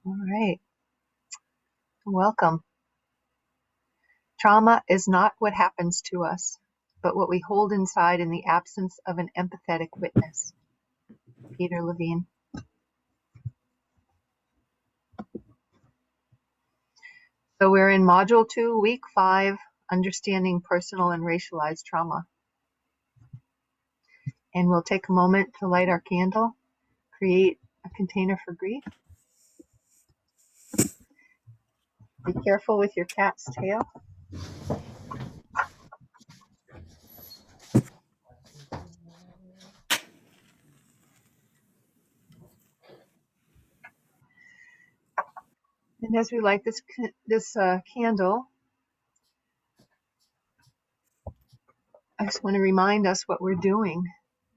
All right, welcome. Trauma is not what happens to us, but what we hold inside in the absence of an empathetic witness. Peter Levine. So we're in Module 2, Week 5, Understanding Personal and Racialized Trauma. And we'll take a moment to light our candle, create a container for grief. Be careful with your cat's tail. And as we light this candle, I just want to remind us what we're doing.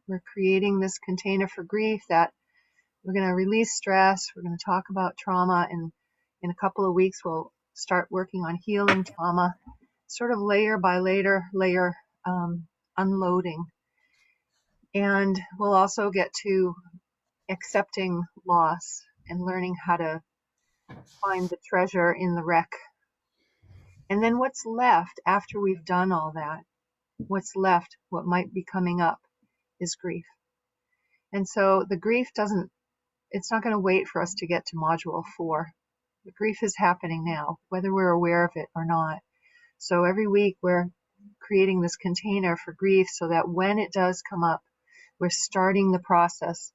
We're creating this container for grief that we're going to release stress. We're going to talk about trauma, and in a couple of weeks, we'll start working on healing trauma, sort of layer by layer, unloading. And we'll also get to accepting loss and learning how to find the treasure in the wreck. And then what's left after we've done all that, what's left, what might be coming up, is grief. And so the grief it's not going to wait for us to get to Module 4. The grief is happening now, whether we're aware of it or not. So every week we're creating this container for grief so that when it does come up, we're starting the process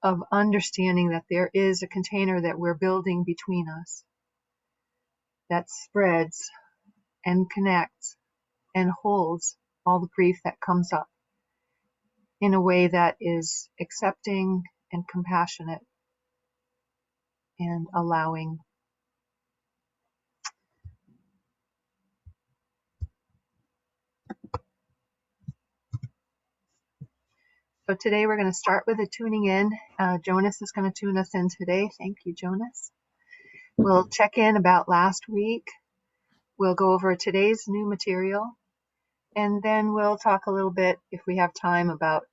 of understanding that there is a container that we're building between us that spreads and connects and holds all the grief that comes up in a way that is accepting and compassionate and allowing. So today we're going to start with a tuning in. Jonas is going to tune us in today. Thank you, Jonas. We'll check in about last week. We'll go over today's new material. And then we'll talk a little bit, if we have time, about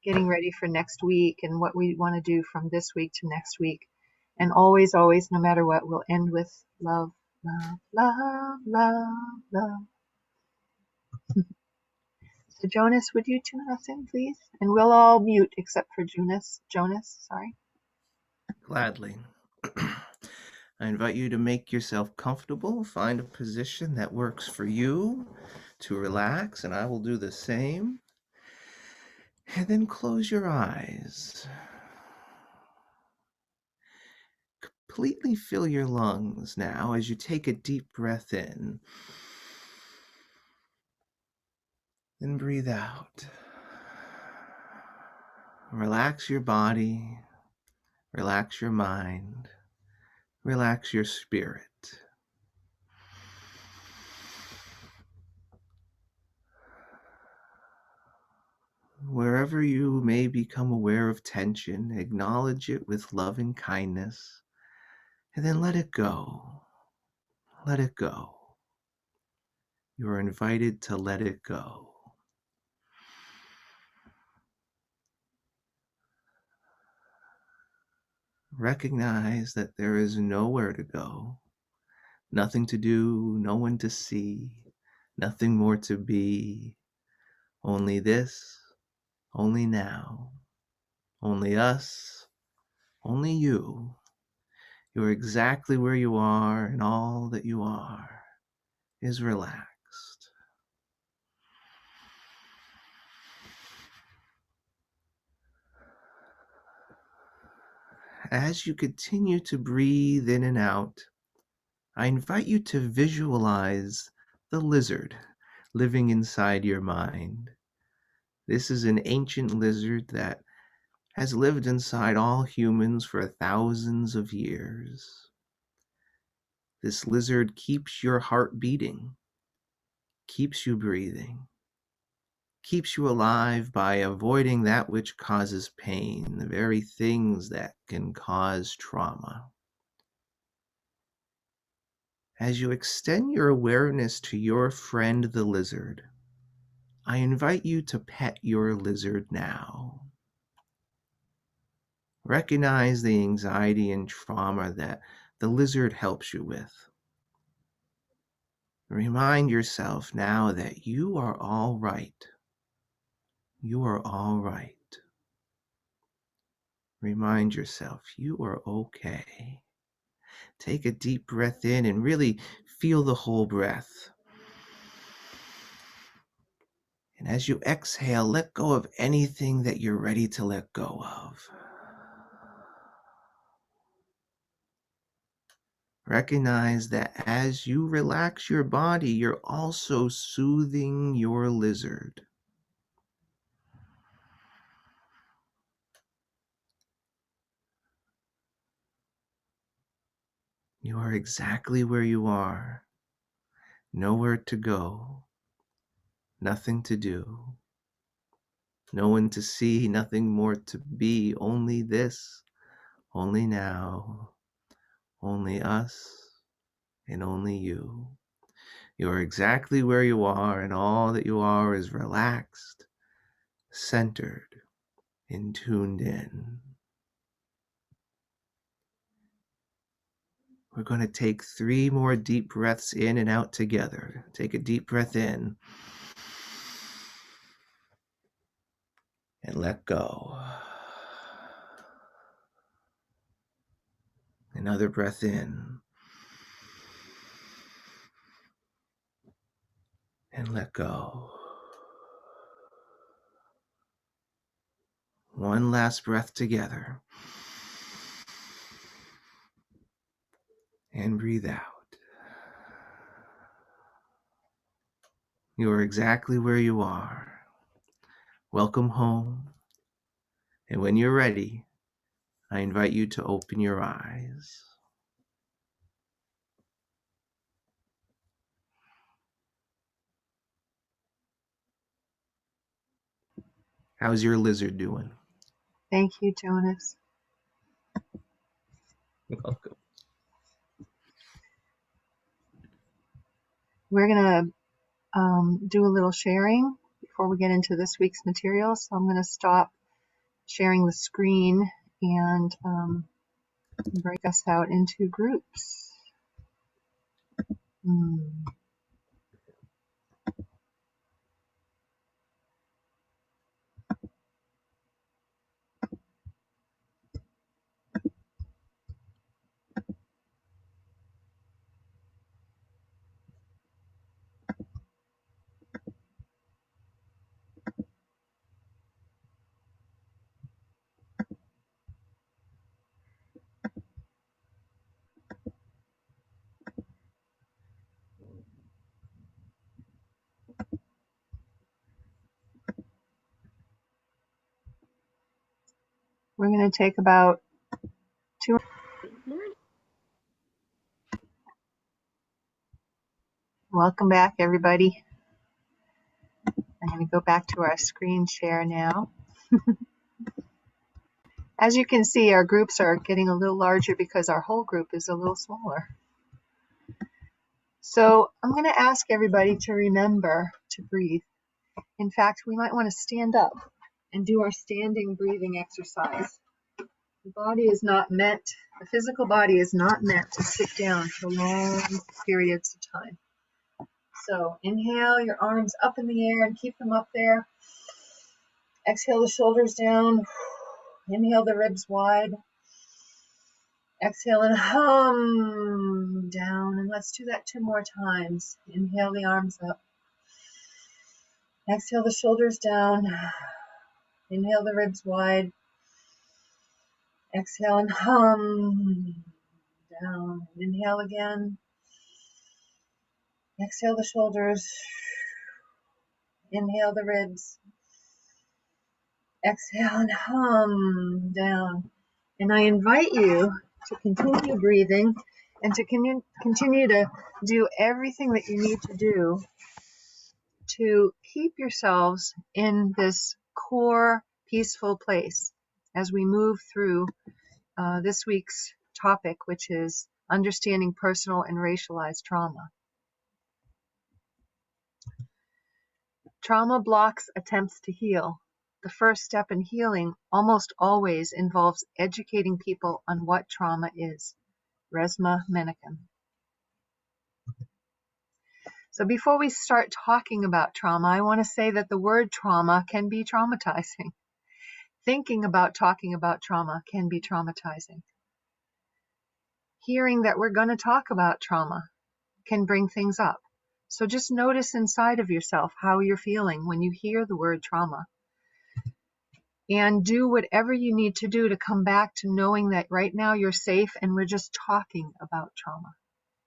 getting ready for next week and what we want to do from this week to next week. And always, always, no matter what, we'll end with love, love, love, love, love. So Jonas, would you tune us in, please? And we'll all mute except for Jonas, sorry. Gladly. I invite you to make yourself comfortable, find a position that works for you to relax, and I will do the same. And then close your eyes. Completely fill your lungs now as you take a deep breath in. Then breathe out. Relax your body, relax your mind, relax your spirit. Wherever you may become aware of tension, acknowledge it with love and kindness, and then let it go. Let it go. You are invited to let it go. Recognize that there is nowhere to go, nothing to do, no one to see, nothing more to be. Only this, only now, only us, only you. You are exactly where you are, and all that you are is relaxed. As you continue to breathe in and out, I invite you to visualize the lizard living inside your mind. This is an ancient lizard that has lived inside all humans for thousands of years. This lizard keeps your heart beating, keeps you breathing, keeps you alive by avoiding that which causes pain, the very things that can cause trauma. As you extend your awareness to your friend the lizard, I invite you to pet your lizard now. Recognize the anxiety and trauma that the lizard helps you with. Remind yourself now that you are all right. You are all right. Remind yourself you are okay. Take a deep breath in and really feel the whole breath. And as you exhale, let go of anything that you're ready to let go of. Recognize that as you relax your body, you're also soothing your lizard. You are exactly where you are. Nowhere to go. Nothing to do. No one to see, nothing more to be. Only this, only now, only us, and only you. You are exactly where you are, and all that you are is relaxed, centered, and tuned in. We're going to take 3 more deep breaths in and out together. Take a deep breath in and let go. Another breath in and let go. One last breath together. And breathe out. You are exactly where you are. Welcome home. And when you're ready, I invite you to open your eyes. How's your lizard doing? Thank you, Jonas. Welcome. We're going to do a little sharing before we get into this week's material. So I'm going to stop sharing the screen and break us out into groups. We're going to take about 2. Welcome back, everybody. I'm going to go back to our screen share now. As you can see, our groups are getting a little larger because our whole group is a little smaller. So I'm going to ask everybody to remember to breathe. In fact, we might want to stand up and do our standing breathing exercise. The physical body is not meant to sit down for long periods of time. So inhale, your arms up in the air and keep them up there. Exhale the shoulders down. Inhale the ribs wide. Exhale and hum down. And let's do that 2 more times. Inhale the arms up. Exhale the shoulders down. Inhale the ribs wide. Exhale and hum down. Inhale again. Exhale the shoulders. Inhale the ribs. Exhale and hum down. And I invite you to continue breathing and to continue to do everything that you need to do to keep yourselves in this core peaceful place as we move through this week's topic, which is understanding personal and racialized trauma. Trauma blocks attempts to heal. the first step in healing almost always involves educating people on what trauma is. Resmaa Menakem. So before we start talking about trauma, I want to say that the word trauma can be traumatizing. Thinking about talking about trauma can be traumatizing. Hearing that we're going to talk about trauma can bring things up. So just notice inside of yourself how you're feeling when you hear the word trauma. And do whatever you need to do to come back to knowing that right now you're safe and we're just talking about trauma.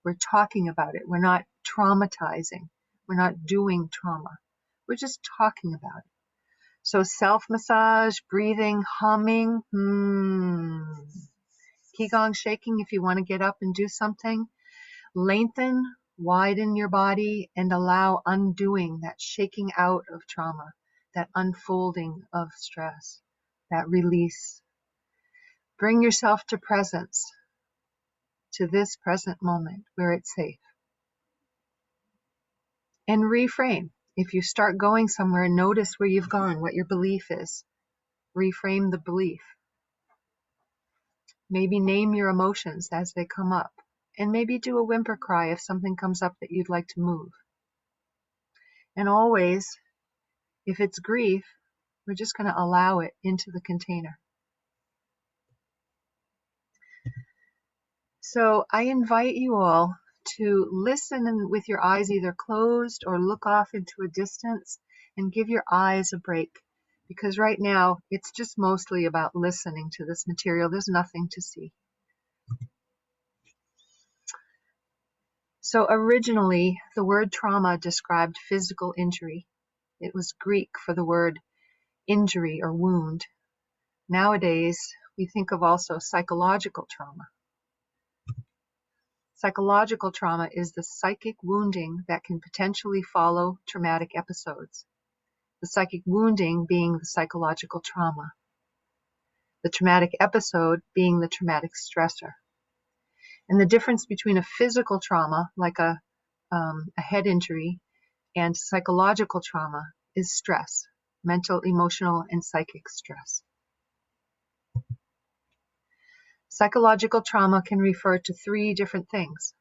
We're talking about it. We're not traumatizing. We're not doing trauma. We're just talking about it. So self-massage, breathing, humming, Qigong shaking if you want to get up and do something. Lengthen, widen your body, and allow undoing, that shaking out of trauma, that unfolding of stress, that release. Bring yourself to presence, to this present moment where it's safe. And reframe. If you start going somewhere, notice where you've gone, what your belief is. Reframe the belief. Maybe name your emotions as they come up. And maybe do a whimper cry if something comes up that you'd like to move. And always, if it's grief, we're just going to allow it into the container. So I invite you all to listen with your eyes either closed or look off into a distance and give your eyes a break. Because right now, it's just mostly about listening to this material. There's nothing to see. So originally, the word trauma described physical injury. It was Greek for the word injury or wound. Nowadays, we think of also psychological trauma. Psychological trauma is the psychic wounding that can potentially follow traumatic episodes. The psychic wounding being the psychological trauma. The traumatic episode being the traumatic stressor. And the difference between a physical trauma, like a head injury, and psychological trauma is stress, mental, emotional, and psychic stress. Psychological trauma can refer to 3 different things,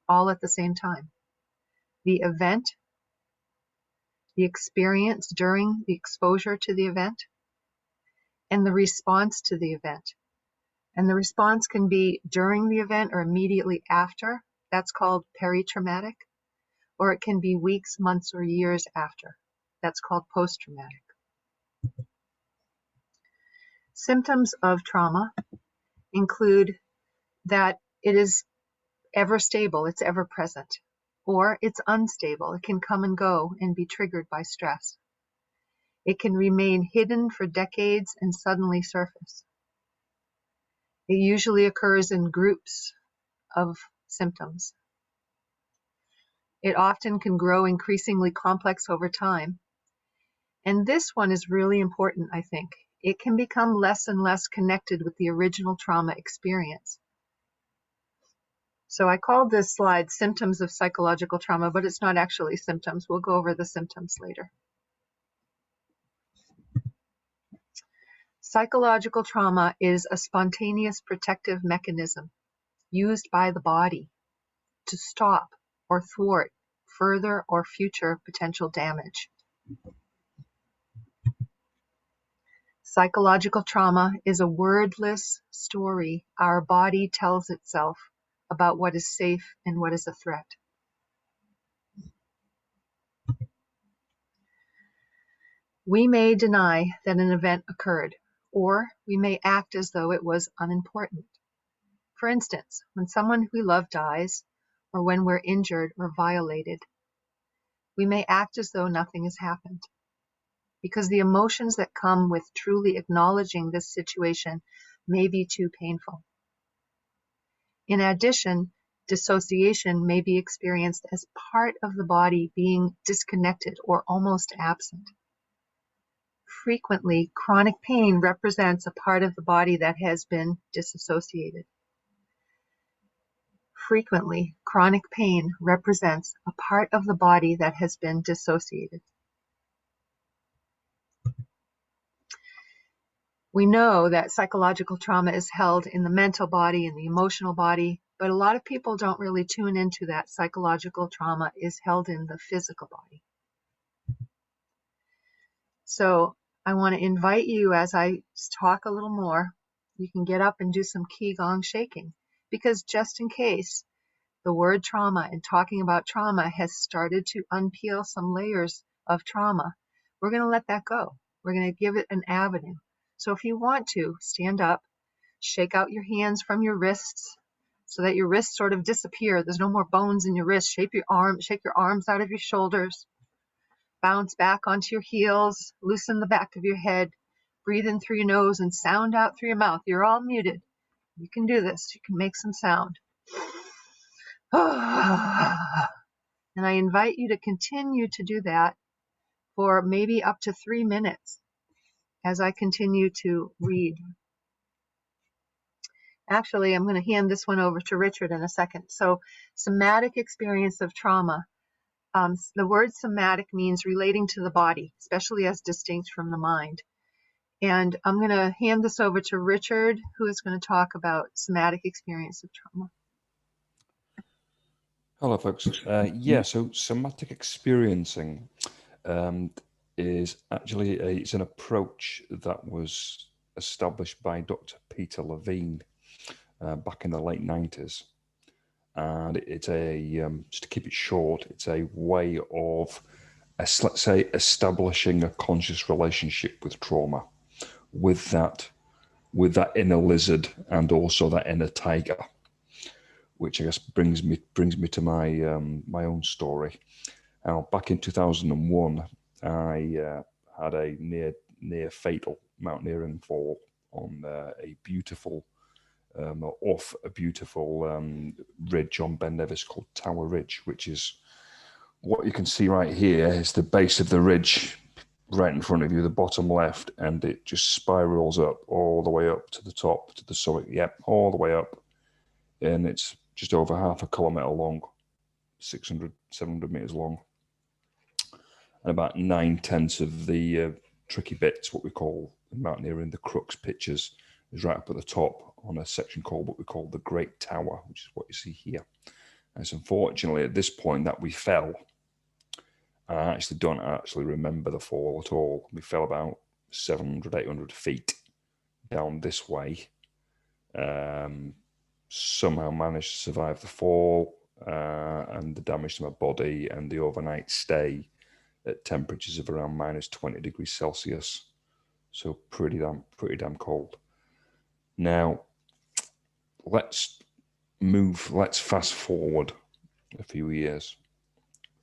all at the same time. The event, the experience during the exposure to the event, and the response to the event. And the response can be during the event or immediately after. That's called peritraumatic. Or it can be weeks, months, or years after. That's called post-traumatic. Symptoms of trauma include that it is ever stable, it's ever present, or it's unstable. It can come and go and be triggered by stress. It can remain hidden for decades and suddenly surface. It usually occurs in groups of symptoms. It often can grow increasingly complex over time. And this one is really important, I think. It can become less and less connected with the original trauma experience. So I called this slide Symptoms of Psychological Trauma, but it's not actually symptoms. We'll go over the symptoms later. Psychological trauma is a spontaneous protective mechanism used by the body to stop or thwart further or future potential damage. Psychological trauma is a wordless story our body tells itself about what is safe and what is a threat. We may deny that an event occurred, or we may act as though it was unimportant. For instance, when someone we love dies, or when we're injured or violated, we may act as though nothing has happened, because the emotions that come with truly acknowledging this situation may be too painful. In addition, dissociation may be experienced as part of the body being disconnected or almost absent. Frequently, chronic pain represents a part of the body that has been disassociated. Frequently, chronic pain represents a part of the body that has been dissociated. We know that psychological trauma is held in the mental body and the emotional body, but a lot of people don't really tune into that psychological trauma is held in the physical body. So I want to invite you, as I talk a little more, you can get up and do some Qigong shaking, because just in case the word trauma and talking about trauma has started to unpeel some layers of trauma, we're going to let that go. We're going to give it an avenue. So if you want to, stand up, shake out your hands from your wrists so that your wrists sort of disappear. There's no more bones in your wrists. Shake your arms out of your shoulders. Bounce back onto your heels. Loosen the back of your head. Breathe in through your nose and sound out through your mouth. You're all muted. You can do this. You can make some sound. And I invite you to continue to do that for maybe up to 3 minutes as I continue to read. Actually, I'm going to hand this one over to Richard in a second. So, somatic experience of trauma. The word somatic means relating to the body, especially as distinct from the mind. And I'm going to hand this over to Richard, who is going to talk about somatic experience of trauma. Hello, folks. So somatic experiencing is actually it's an approach that was established by Dr. Peter Levine back in the late 90s. And it's just to keep it short, it's a way of, let's say, establishing a conscious relationship with trauma, with that inner lizard and also that inner tiger, which I guess brings me to my my own story. Now, back in 2001, I had a near fatal mountaineering fall on a beautiful ridge on Ben Nevis called Tower Ridge, which is what you can see right here. Is the base of the ridge right in front of you, the bottom left, and it just spirals up all the way up to the top, to the summit. Yep, all the way up, and it's just over half a kilometer long, 600, 700 meters long, and about 9/10 of the tricky bits, what we call in mountaineering the crux pitches, is right up at the top on a section called what we call the Great Tower, which is what you see here. And it's unfortunately at this point that we fell. I actually don't remember the fall at all. We fell about 700, 800 feet down this way. Somehow managed to survive the fall and the damage to my body and the overnight stay at temperatures of around minus 20 degrees Celsius. So pretty damn cold. Now, let's fast forward a few years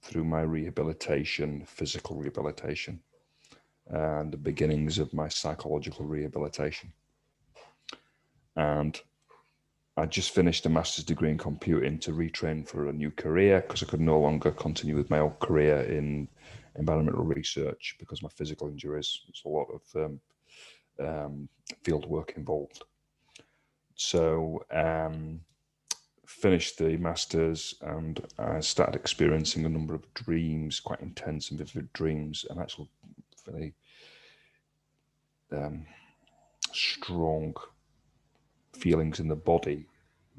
through my rehabilitation, physical rehabilitation, and the beginnings of my psychological rehabilitation. And I just finished a master's degree in computing to retrain for a new career because I could no longer continue with my old career in environmental research because of my physical injuries. There's a lot of field work involved. So finished the master's and I started experiencing a number of dreams, quite intense and vivid dreams, and actual very strong feelings in the body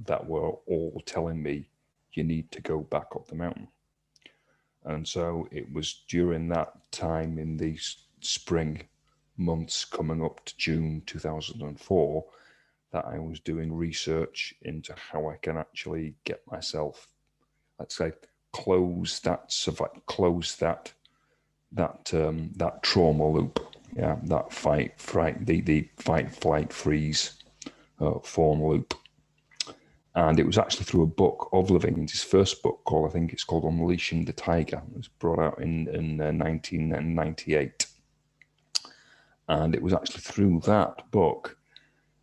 that were all telling me you need to go back up the mountain. And so it was during that time in the spring months coming up to June 2004 that I was doing research into how I can actually get myself, let's say, close that trauma loop, that the fight, flight, freeze, fawn loop. And it was actually through a book of Levine's, his first book called, I think it's called Unleashing the Tiger. It was brought out in 1998. And it was actually through that book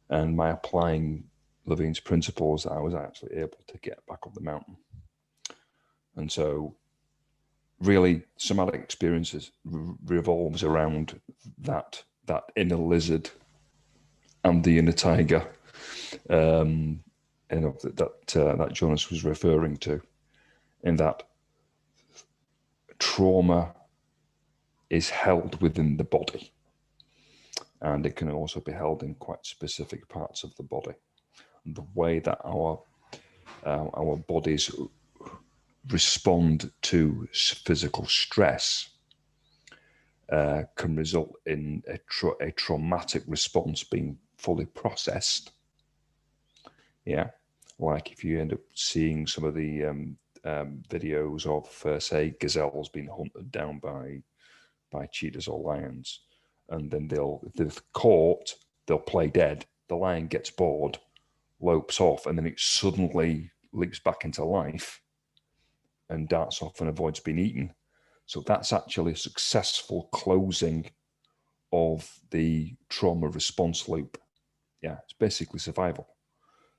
and my applying Levine's principles that I was actually able to get back up the mountain. And so really somatic experiences revolves around that inner lizard and the inner tiger that Jonas was referring to, in that trauma is held within the body. and it can also be held in quite specific parts of the body. And the way that our bodies respond to physical stress can result in a traumatic response being fully processed. Yeah, like if you end up seeing some of the videos of, say, gazelles being hunted down by cheetahs or lions, and then if they're caught, they'll play dead. The lion gets bored, lopes off, and then it suddenly leaps back into life and darts off and avoids being eaten. So that's actually a successful closing of the trauma response loop. Yeah, it's basically survival.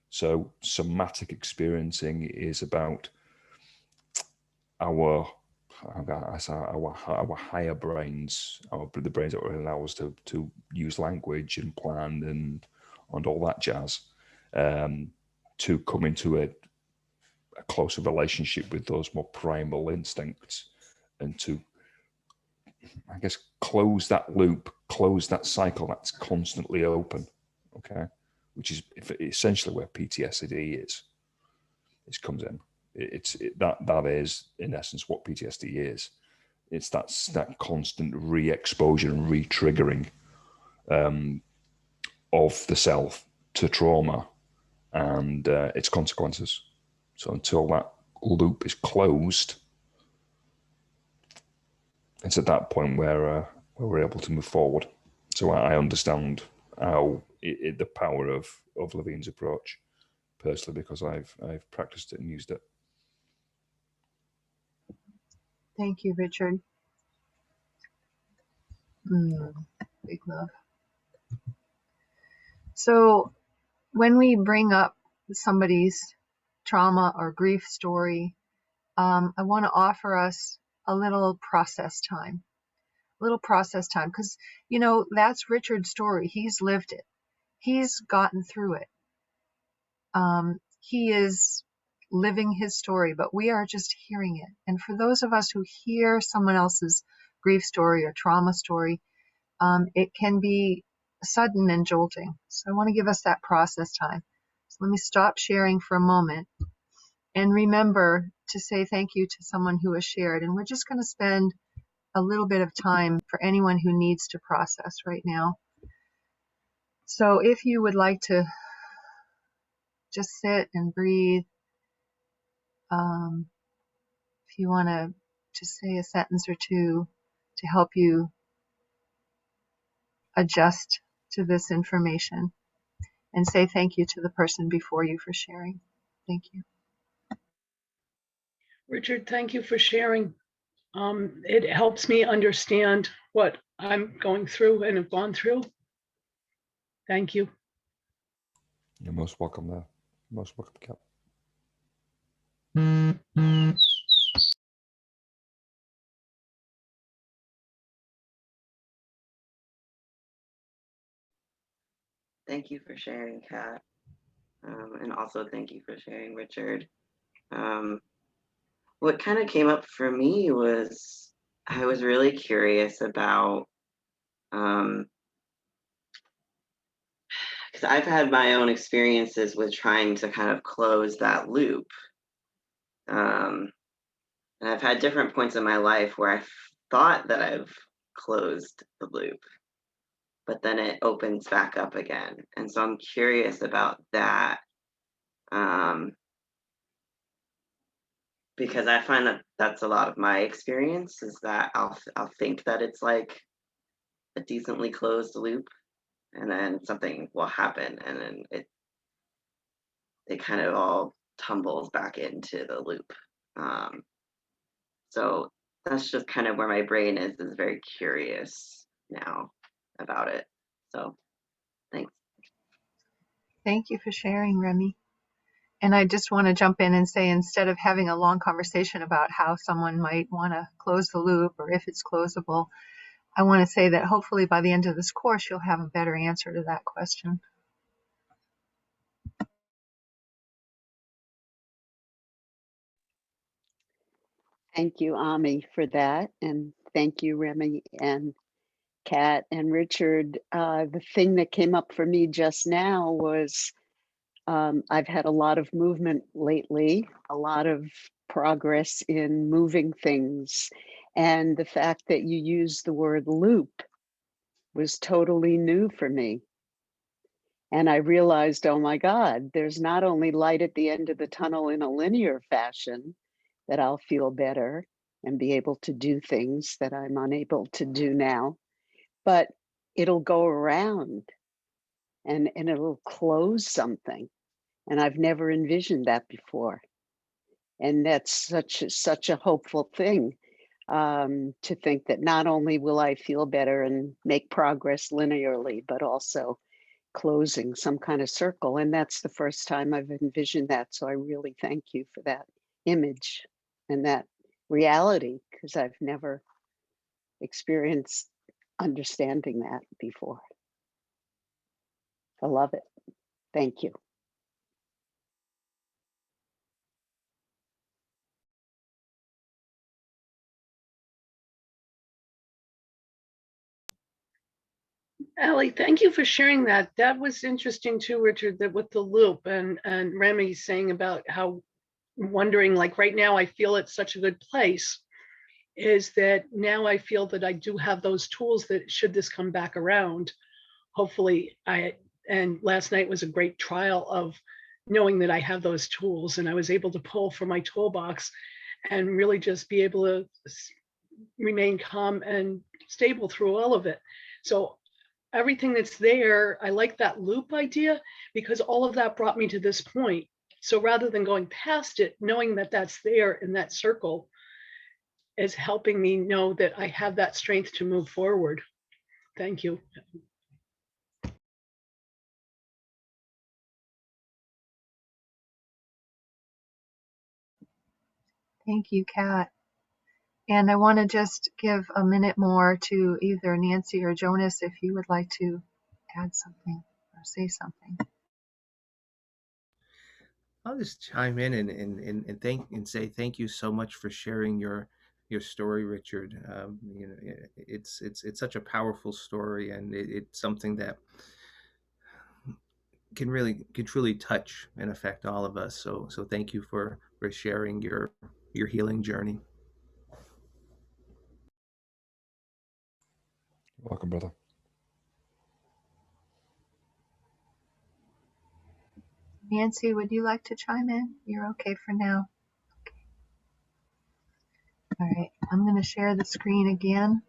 So somatic experiencing is about our higher brains, the brains that will allow us to use language and plan and all that jazz, to come into a closer relationship with those more primal instincts, and to, I guess, close that loop, close that cycle that's constantly open. Okay, which is essentially where PTSD is. It comes in. That is in essence what PTSD is. It's that constant re-exposure and re-triggering of the self to trauma and its consequences. So until that loop is closed, it's at that point where we're able to move forward. So I understand how the power of Levine's approach personally, because I've practiced it and used it. Thank you, Richard. Big love. So when we bring up somebody's trauma or grief story, I want to offer us a little process time, because, that's Richard's story. He's lived it. He's gotten through it. He is living his story, but we are just hearing it. And for those of us who hear someone else's grief story or trauma story, it can be sudden and jolting. So I want to give us that process time. So let me stop sharing for a moment and remember to say thank you to someone who has shared. And we're just going to spend a little bit of time for anyone who needs to process right now. So if you would like to just sit and breathe, if you want to just say a sentence or two to help you adjust to this information, and say thank you to the person before you for sharing. Thank you. Richard, thank you for sharing. It helps me understand what I'm going through and have gone through. Thank you. You're most welcome there. Most welcome, Cap. Thank you for sharing, Kat. And also thank you for sharing, Richard. What kind of came up for me was I was really curious about, because I've had my own experiences with trying to kind of close that loop. And I've had different points in my life where I thought that I've closed the loop, but then it opens back up again. And so I'm curious about that. Because I find that that's a lot of my experience, is that I'll think that it's like a decently closed loop, and then something will happen, and then it kind of all tumbles back into the loop. So that's just kind of where my brain is very curious now about it. So thanks. Thank you for sharing, Remy. And I just want to jump in and say, instead of having a long conversation about how someone might want to close the loop or if it's closable, I want to say that hopefully by the end of this course, you'll have a better answer to that question. Thank you, Ami, for that. And thank you, Remy and Kat and Richard. The thing that came up for me just now was I've had a lot of movement lately, a lot of progress in moving things. And the fact that you used the word loop was totally new for me. And I realized, oh my God, there's not only light at the end of the tunnel in a linear fashion, that I'll feel better and be able to do things that I'm unable to do now, but it'll go around and it'll close something. And I've never envisioned that before. And that's such a hopeful thing, to think that not only will I feel better and make progress linearly, but also closing some kind of circle. And that's the first time I've envisioned that. So I really thank you for that image and that reality, because I've never experienced understanding that before. I love it. Thank you. Allie, thank you for sharing that. That was interesting too, Richard, that with the loop and Remy saying about how wondering, like right now I feel it's such a good place, is that now I feel that I do have those tools that should this come back around, hopefully and last night was a great trial of knowing that I have those tools, and I was able to pull from my toolbox and really just be able to remain calm and stable through all of it. So everything that's there, I like that loop idea, because all of that brought me to this point. So rather than going past it, knowing that that's there in that circle is helping me know that I have that strength to move forward. Thank you. Thank you, Kat. And I want to just give a minute more to either Nancy or Jonas if you would like to add something or say something. I'll just chime in and say thank you so much for sharing your story, Richard. You know, it's such a powerful story, and it's something that can truly touch and affect all of us. So thank you for sharing your healing journey. You're welcome, brother. Nancy, would you like to chime in? You're okay for now. Okay. All right, I'm going to share the screen again.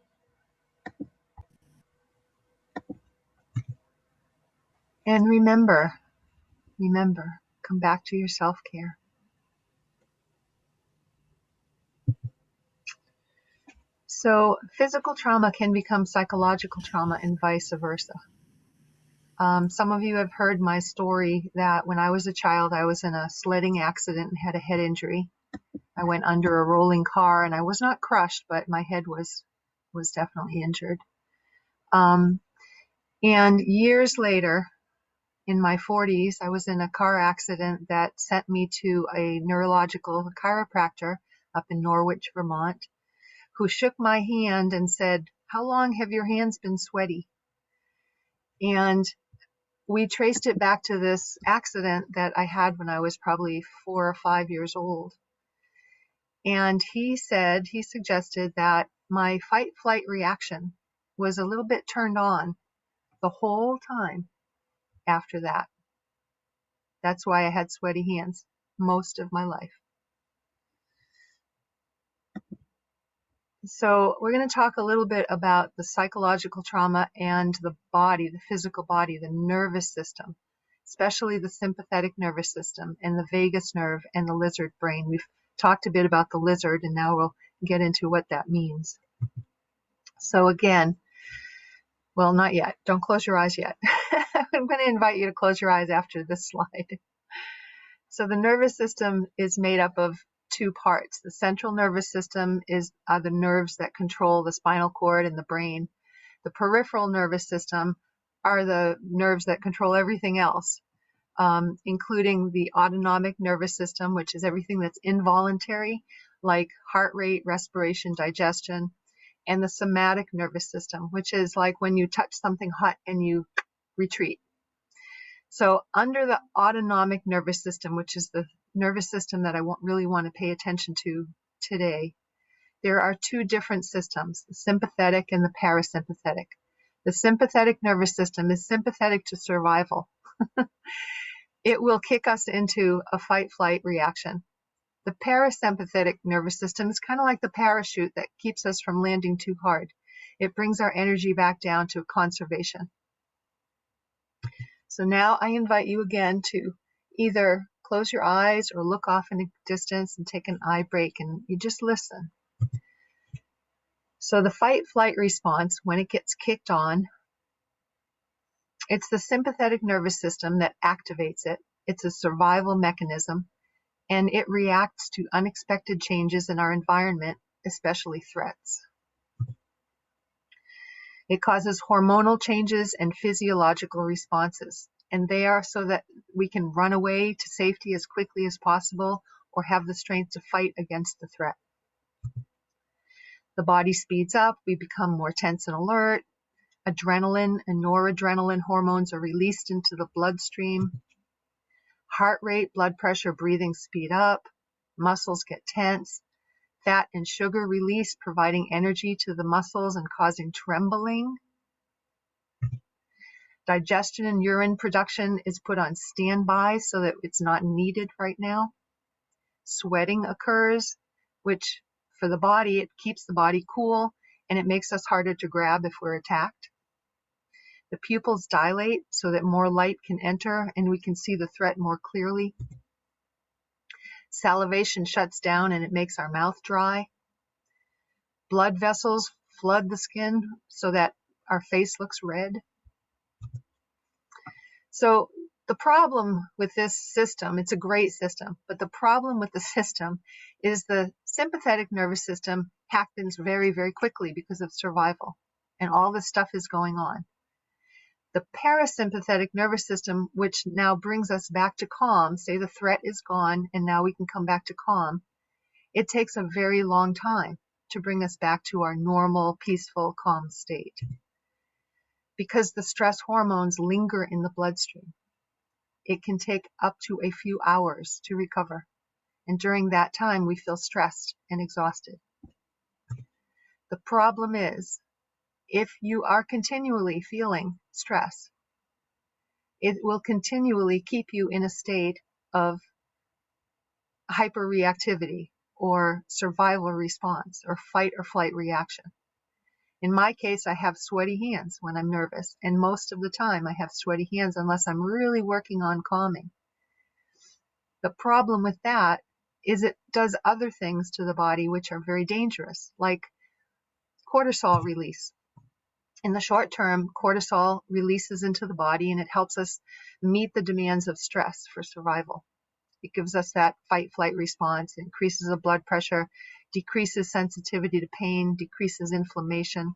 And remember, come back to your self-care. So physical trauma can become psychological trauma and vice versa. Some of you have heard my story that when I was a child, I was in a sledding accident and had a head injury. I went under a rolling car and I was not crushed, but my head was definitely injured. And years later, in my 40s, I was in a car accident that sent me to a neurological chiropractor up in Norwich, Vermont, who shook my hand and said, "How long have your hands been sweaty?" And we traced it back to this accident that I had when I was probably 4 or 5 years old. And he suggested that my fight-flight reaction was a little bit turned on the whole time after that. That's why I had sweaty hands most of my life. So we're going to talk a little bit about the psychological trauma and the body, the physical body, the nervous system, especially the sympathetic nervous system and the vagus nerve and the lizard brain. We've talked a bit about the lizard, and now we'll get into what that means. So again, well, not yet. Don't close your eyes yet. I'm going to invite you to close your eyes after this slide. So the nervous system is made up of two parts. The central nervous system are the nerves that control the spinal cord and the brain. The peripheral nervous system are the nerves that control everything else, including the autonomic nervous system, which is everything that's involuntary, like heart rate, respiration, digestion, and the somatic nervous system, which is like when you touch something hot and you retreat. So under the autonomic nervous system, which is the nervous system that I really want to pay attention to today, there are two different systems, the sympathetic and the parasympathetic. The sympathetic nervous system is sympathetic to survival. It will kick us into a fight-flight reaction. The parasympathetic nervous system is kind of like the parachute that keeps us from landing too hard. It brings our energy back down to conservation. So now I invite you again to either close your eyes or look off in the distance and take an eye break, and you just listen. So the fight-flight response, when it gets kicked on, it's the sympathetic nervous system that activates it. It's a survival mechanism, and it reacts to unexpected changes in our environment, especially threats. It causes hormonal changes and physiological responses, and they are so that we can run away to safety as quickly as possible or have the strength to fight against the threat. The body speeds up, we become more tense and alert, adrenaline and noradrenaline hormones are released into the bloodstream, heart rate, blood pressure, breathing speed up, muscles get tense, fat and sugar release, providing energy to the muscles and causing trembling. Digestion and urine production is put on standby so that it's not needed right now. Sweating occurs, which for the body, it keeps the body cool and it makes us harder to grab if we're attacked. The pupils dilate so that more light can enter and we can see the threat more clearly. Salivation shuts down and it makes our mouth dry. Blood vessels flood the skin so that our face looks red. So the problem with this system, it's a great system, but the problem with the system is the sympathetic nervous system happens very, very quickly because of survival, and all this stuff is going on. The parasympathetic nervous system, which now brings us back to calm, say the threat is gone and now we can come back to calm, it takes a very long time to bring us back to our normal, peaceful, calm state, because the stress hormones linger in the bloodstream. It can take up to a few hours to recover, and during that time we feel stressed and exhausted. The problem is, if you are continually feeling stress, it will continually keep you in a state of hyperreactivity or survival response or fight or flight reaction. In my case, I have sweaty hands when I'm nervous, and most of the time I have sweaty hands unless I'm really working on calming. The problem with that is it does other things to the body which are very dangerous, like cortisol release. In the short term, cortisol releases into the body and it helps us meet the demands of stress for survival. It gives us that fight-flight response, increases the blood pressure, decreases sensitivity to pain, decreases inflammation.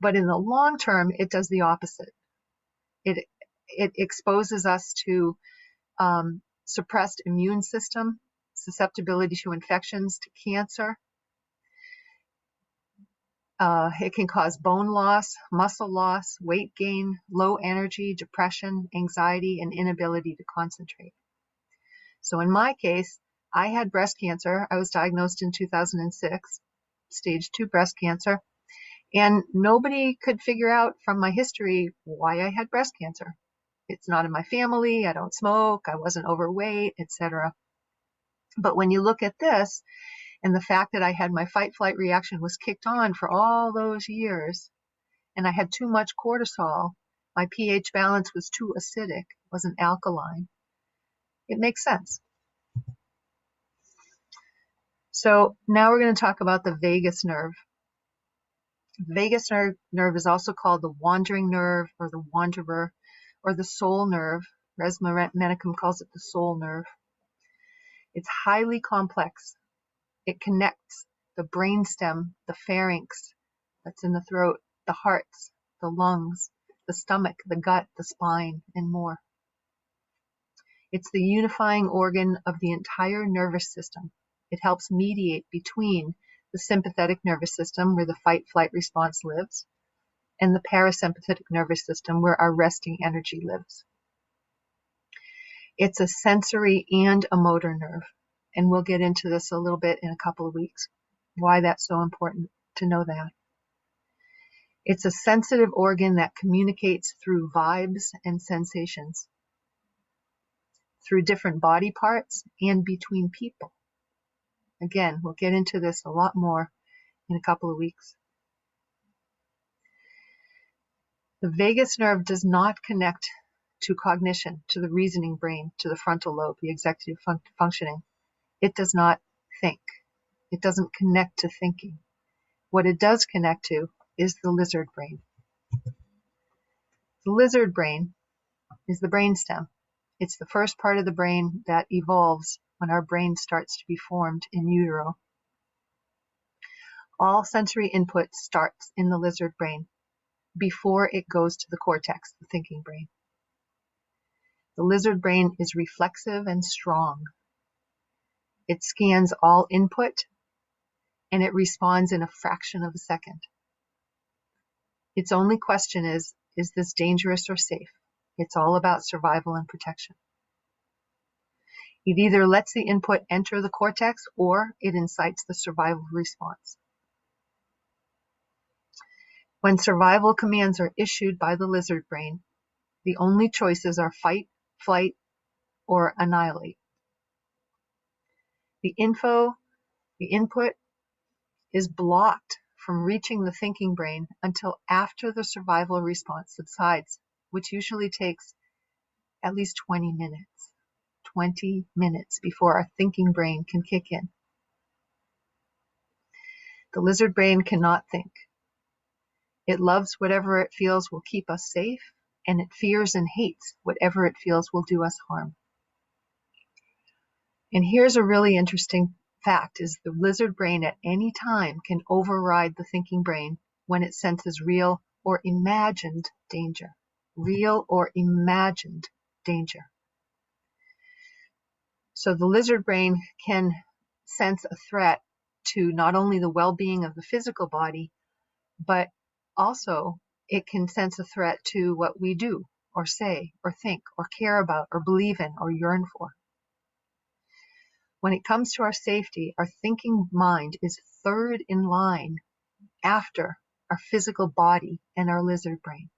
But in the long term, it does the opposite. It exposes us to suppressed immune system, susceptibility to infections, to cancer. It can cause bone loss, muscle loss, weight gain, low energy, depression, anxiety, and inability to concentrate. So in my case, I had breast cancer. I was diagnosed in 2006, stage 2 breast cancer, and nobody could figure out from my history why I had breast cancer. It's not in my family, I don't smoke, I wasn't overweight, etc. But when you look at this, and the fact that I had my fight-flight reaction was kicked on for all those years, and I had too much cortisol, my pH balance was too acidic, wasn't alkaline, it makes sense. So now we're going to talk about the vagus nerve. Vagus nerve is also called the wandering nerve or the wanderer or the soul nerve. Resmaa Menakem calls it the soul nerve. It's highly complex. It connects the brainstem, the pharynx that's in the throat, the hearts, the lungs, the stomach, the gut, the spine, and more. It's the unifying organ of the entire nervous system. It helps mediate between the sympathetic nervous system where the fight-flight response lives, and the parasympathetic nervous system where our resting energy lives. It's a sensory and a motor nerve, and we'll get into this a little bit in a couple of weeks, why that's so important to know that. It's a sensitive organ that communicates through vibes and sensations, through different body parts and between people. Again, we'll get into this a lot more in a couple of weeks. The vagus nerve does not connect to cognition, to the reasoning brain, to the frontal lobe, the executive functioning. It does not think. It doesn't connect to thinking. What it does connect to is the lizard brain. The lizard brain is the brainstem. It's the first part of the brain that evolves when our brain starts to be formed in utero. All sensory input starts in the lizard brain before it goes to the cortex, the thinking brain. The lizard brain is reflexive and strong. It scans all input and it responds in a fraction of a second. Its only question is this dangerous or safe? It's all about survival and protection. It either lets the input enter the cortex or it incites the survival response. When survival commands are issued by the lizard brain, the only choices are fight, flight, or annihilate. The input is blocked from reaching the thinking brain until after the survival response subsides, which usually takes at least 20 minutes. 20 minutes before our thinking brain can kick in. The lizard brain cannot think. It loves whatever it feels will keep us safe, and it fears and hates whatever it feels will do us harm. And here's a really interesting fact, is the lizard brain at any time can override the thinking brain when it senses real or imagined danger. Real or imagined danger. So the lizard brain can sense a threat to not only the well-being of the physical body, but also it can sense a threat to what we do or say or think or care about or believe in or yearn for. When it comes to our safety, our thinking mind is third in line after our physical body and our lizard brain.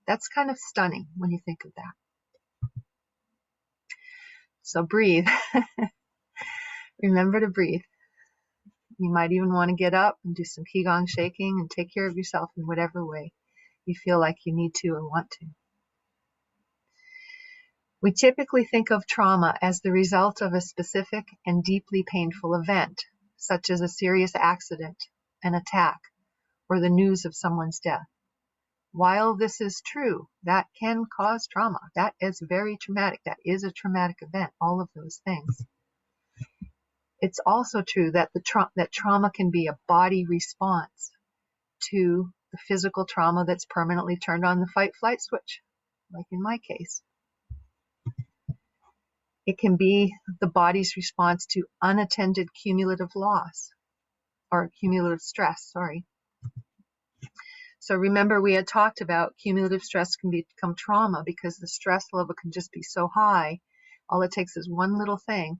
That's kind of stunning when you think of that. So breathe. Remember to breathe. You might even want to get up and do some qigong shaking and take care of yourself in whatever way you feel like you need to or want to. We typically think of trauma as the result of a specific and deeply painful event, such as a serious accident, an attack, or the news of someone's death. While this is true, that can cause trauma. That is very traumatic. That is a traumatic event, all of those things. It's also true that that trauma can be a body response to the physical trauma that's permanently turned on the fight-flight switch, like in my case. It can be the body's response to unattended cumulative loss, or cumulative stress, sorry. So remember, we had talked about cumulative stress can become trauma because the stress level can just be so high. All it takes is one little thing.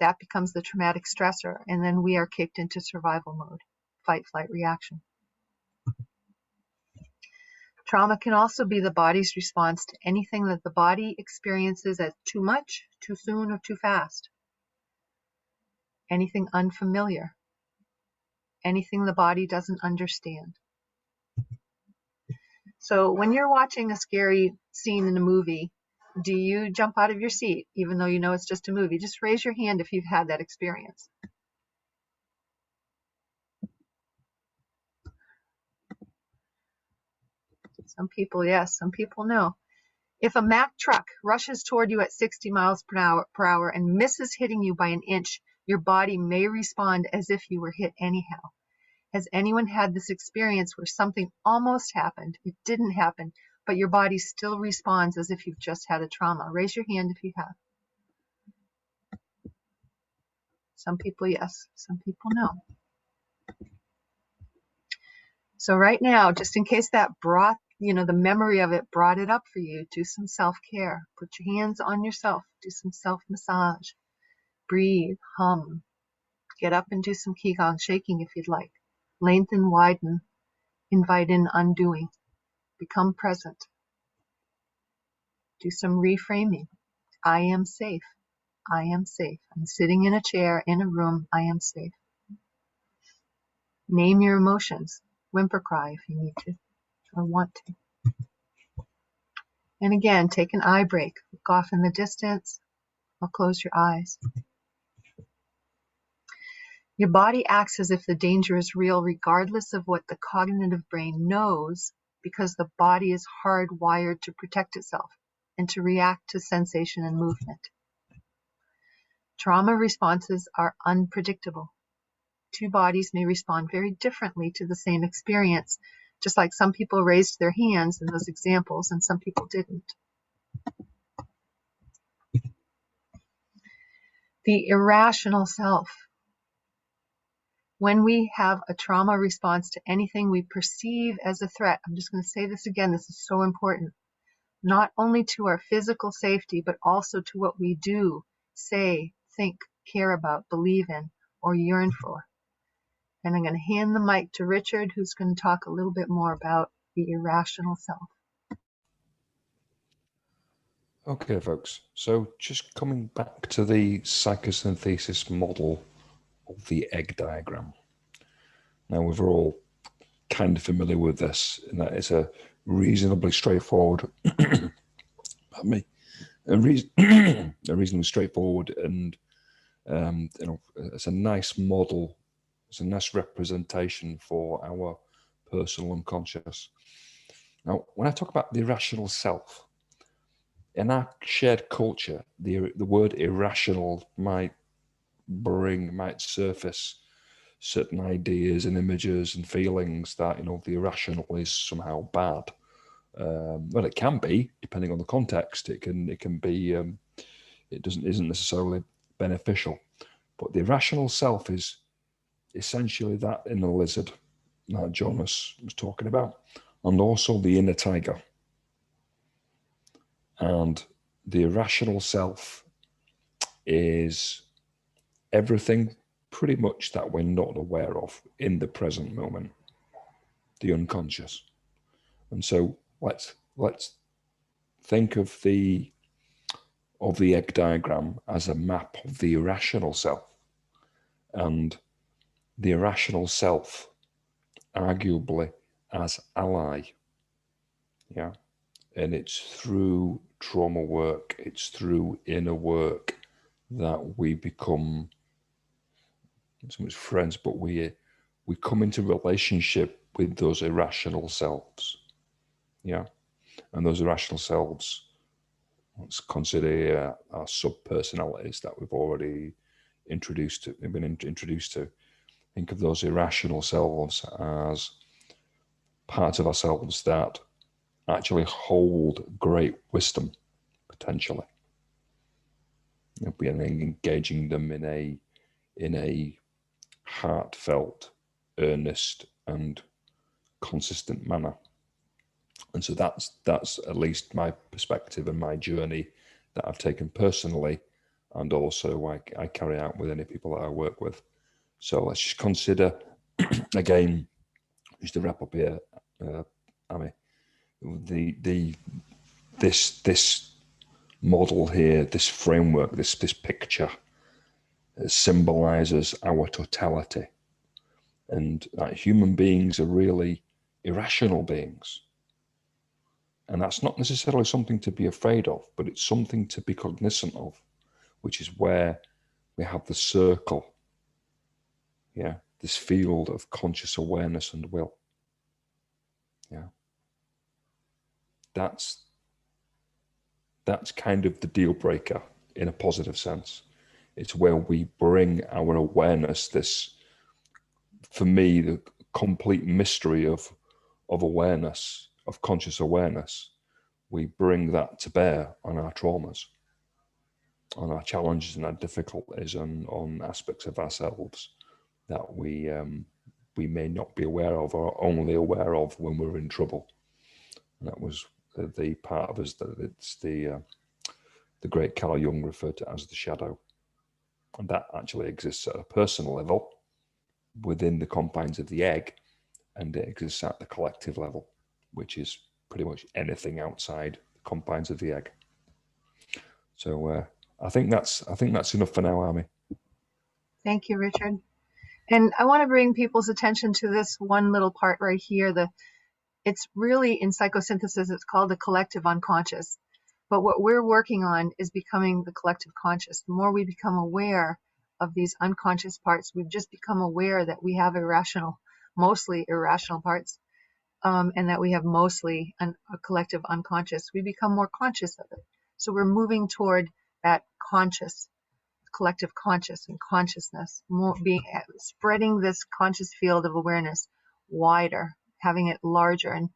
That becomes the traumatic stressor, and then we are kicked into survival mode, fight-flight reaction. Trauma can also be the body's response to anything that the body experiences as too much, too soon, or too fast. Anything unfamiliar. Anything the body doesn't understand. So when you're watching a scary scene in a movie, do you jump out of your seat, even though you know it's just a movie? Just raise your hand if you've had that experience. Some people, yes. Some people, no. If a Mack truck rushes toward you at 60 miles per hour and misses hitting you by an inch, your body may respond as if you were hit anyhow. Has anyone had this experience where something almost happened, it didn't happen, but your body still responds as if you've just had a trauma? Raise your hand if you have. Some people, yes. Some people, no. So right now, just in case that brought, the memory of it brought it up for you, do some self-care. Put your hands on yourself. Do some self-massage. Breathe, hum. Get up and do some Qigong shaking if you'd like. Lengthen, widen, invite in undoing. Become present. Do some reframing. I am safe. I am safe. I'm sitting in a chair, in a room. I am safe. Name your emotions. Whimper cry if you need to or want to. And again, take an eye break. Look off in the distance or close your eyes. Your body acts as if the danger is real regardless of what the cognitive brain knows, because the body is hardwired to protect itself and to react to sensation and movement. Trauma responses are unpredictable. Two bodies may respond very differently to the same experience, just like some people raised their hands in those examples and some people didn't. The irrational self. When we have a trauma response to anything we perceive as a threat, I'm just going to say this again, this is so important, not only to our physical safety, but also to what we do, say, think, care about, believe in, or yearn for. And I'm going to hand the mic to Richard, who's going to talk a little bit more about the irrational self. Okay, folks. So just coming back to the psychosynthesis model of the egg diagram. Now, we're all kind of familiar with this, in that it's a reasonably straightforward, pardon me, a reasonably straightforward and it's a nice model, it's a nice representation for our personal unconscious. Now, when I talk about the irrational self, in our shared culture, the word irrational might surface certain ideas and images and feelings that, the irrational is somehow bad. Well, it can be, depending on the context. It can be, isn't necessarily beneficial. But the irrational self is essentially that inner lizard that Jonas was talking about, and also the inner tiger. And the irrational self is everything pretty much that we're not aware of in the present moment, the unconscious. And so let's think of the egg diagram as a map of the irrational self, and the irrational self arguably as ally. Yeah. And it's through trauma work, it's through inner work that we become not so much friends, but we come into relationship with those irrational selves. Yeah. And those irrational selves, let's consider our sub-personalities that we've already been introduced to. Think of those irrational selves as parts of ourselves that actually hold great wisdom, potentially. If we are engaging them in a heartfelt, earnest, and consistent manner. And so that's at least my perspective and my journey that I've taken personally, and also I carry out with any people that I work with. So let's just consider, again, just to wrap up here, Amy, this model here, this framework, this picture symbolizes our totality, and that human beings are really irrational beings. And that's not necessarily something to be afraid of, but it's something to be cognizant of, which is where we have the circle, yeah, this field of conscious awareness and will. Yeah. That's kind of the deal breaker in a positive sense. It's where we bring our awareness, this, for me, the complete mystery of awareness, of conscious awareness. We bring that to bear on our traumas, on our challenges and our difficulties, and on aspects of ourselves that we we may not be aware of, or only aware of when we're in trouble. And that was the part of us that it's the great Carl Jung referred to as the shadow. And that actually exists at a personal level within the confines of the egg, and it exists at the collective level, which is pretty much anything outside the confines of the egg. So I think that's enough for now, Amy. Thank you, Richard. And I want to bring people's attention to this one little part right here. It's really, in psychosynthesis, it's called the collective unconscious. But what we're working on is becoming the collective conscious. The more we become aware of these unconscious parts, we've just become aware that we have mostly irrational parts, and that we have mostly a collective unconscious. We become more conscious of it. So we're moving toward that collective conscious and consciousness, spreading this conscious field of awareness wider, having it larger and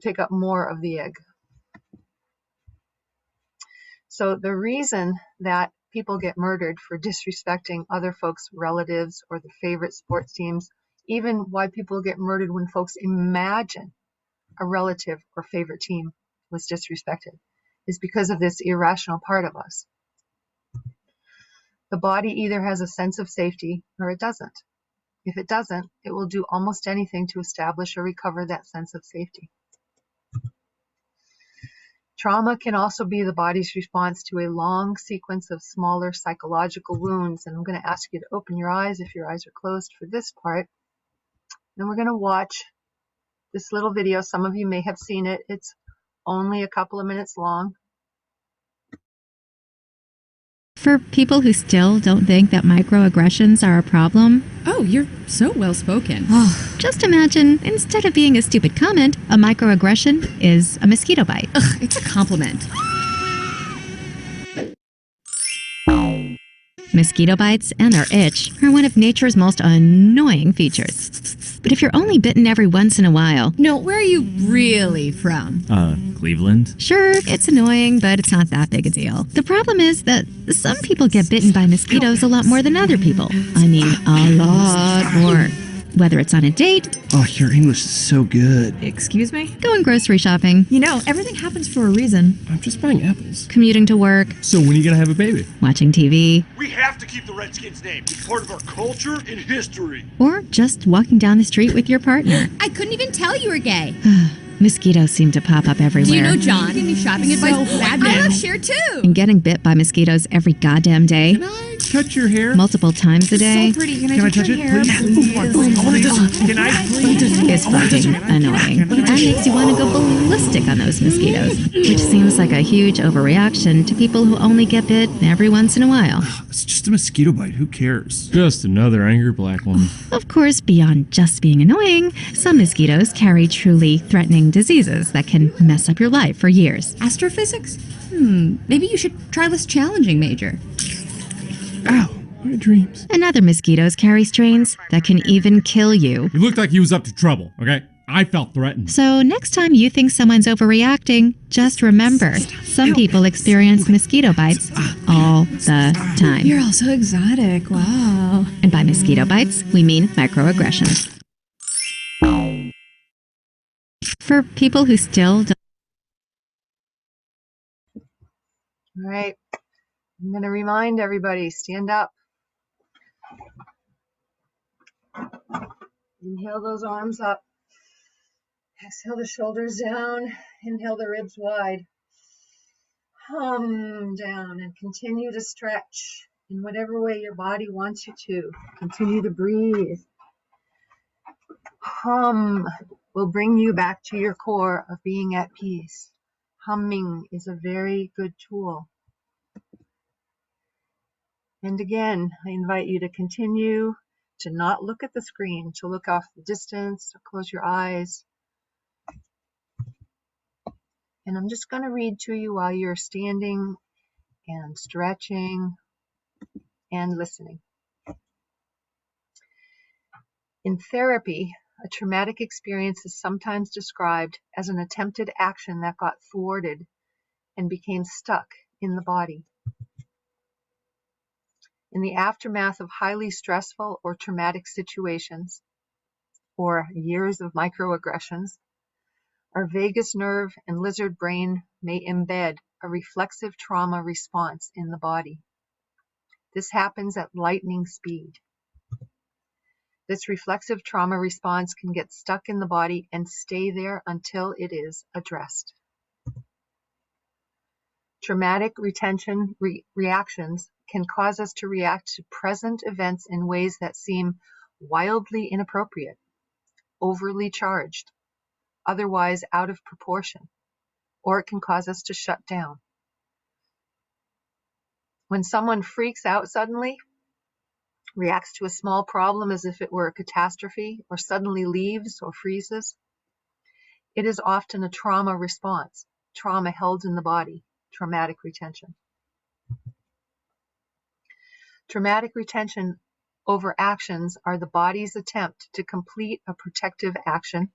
take up more of the egg. So the reason that people get murdered for disrespecting other folks' relatives or their favorite sports teams, even why people get murdered when folks imagine a relative or favorite team was disrespected, is because of this irrational part of us. The body either has a sense of safety or it doesn't. If it doesn't, it will do almost anything to establish or recover that sense of safety. Trauma can also be the body's response to a long sequence of smaller psychological wounds. And I'm going to ask you to open your eyes if your eyes are closed for this part. And we're going to watch this little video. Some of you may have seen it. It's only a couple of minutes long. For people who still don't think that microaggressions are a problem, Oh, you're so well spoken. just imagine, instead of being a stupid comment, a microaggression is a mosquito bite. Ugh, it's a compliment. Mosquito bites and their itch are one of nature's most annoying features. But if you're only bitten every once in a while, No, where are you really from? Cleveland? sure, it's annoying, but it's not that big a deal. The problem is that some people get bitten by mosquitoes a lot more than other people. I mean, a lot more. Whether it's on a date, Oh, your English is so good. Excuse me? going grocery shopping, You know, everything happens for a reason. I'm just buying apples. commuting to work, So when are you gonna have a baby? watching TV, We have to keep the Redskins name. It's part of our culture and history. or just walking down the street with your partner. I couldn't even tell you were gay. Mosquitoes seem to pop up everywhere. Do you know John? Give me shopping advice. I love Cher too. And getting bit by mosquitoes every goddamn day, Can I touch your hair? multiple times a day, So pretty. Can I touch it, please? Can I please? is fucking annoying. And makes you want to go ballistic on those mosquitoes, which seems like a huge overreaction to people who only get bit every once in a while. It's just a mosquito bite. Who cares? Just another angry black woman. Of course, beyond just being annoying, some mosquitoes carry truly threatening diseases that can mess up your life for years. Astrophysics? Maybe you should try this challenging major. Ow, my dreams. And other mosquitoes carry strains that can even kill you. He looked like he was up to trouble, okay? I felt threatened. So next time you think someone's overreacting, just remember, some people experience mosquito bites all the time. You're all so exotic. Wow. And by mosquito bites, we mean microaggressions. For people who still don't... All right. I'm going to remind everybody, stand up. Inhale those arms up. Exhale the shoulders down. Inhale the ribs wide. Hum down and continue to stretch in whatever way your body wants you to. Continue to breathe. Hum will bring you back to your core of being at peace. Humming is a very good tool. And again, I invite you to continue to not look at the screen, to look off the distance, or close your eyes. And I'm just going to read to you while you're standing and stretching and listening. In therapy, a traumatic experience is sometimes described as an attempted action that got thwarted and became stuck in the body. In the aftermath of highly stressful or traumatic situations, or years of microaggressions, our vagus nerve and lizard brain may embed a reflexive trauma response in the body. This happens at lightning speed. This reflexive trauma response can get stuck in the body and stay there until it is addressed. Traumatic retention reactions can cause us to react to present events in ways that seem wildly inappropriate, overly charged, otherwise out of proportion, or it can cause us to shut down. When someone freaks out suddenly, reacts to a small problem as if it were a catastrophe, or suddenly leaves or freezes, it is often a trauma response, trauma held in the body, traumatic retention. Traumatic retention overactions are the body's attempt to complete a protective action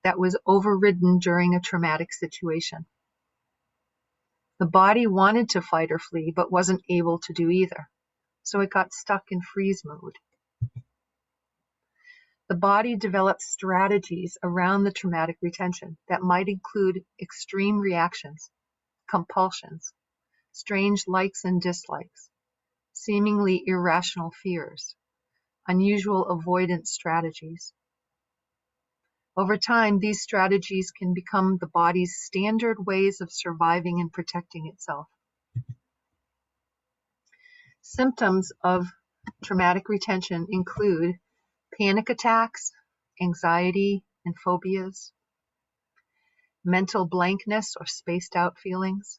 that was overridden during a traumatic situation. The body wanted to fight or flee, but wasn't able to do either, so it got stuck in freeze mode. The body develops strategies around the traumatic retention that might include extreme reactions, compulsions, strange likes and dislikes, seemingly irrational fears, unusual avoidance strategies. Over time, these strategies can become the body's standard ways of surviving and protecting itself. Symptoms of traumatic retention include panic attacks, anxiety and phobias, mental blankness or spaced out feelings,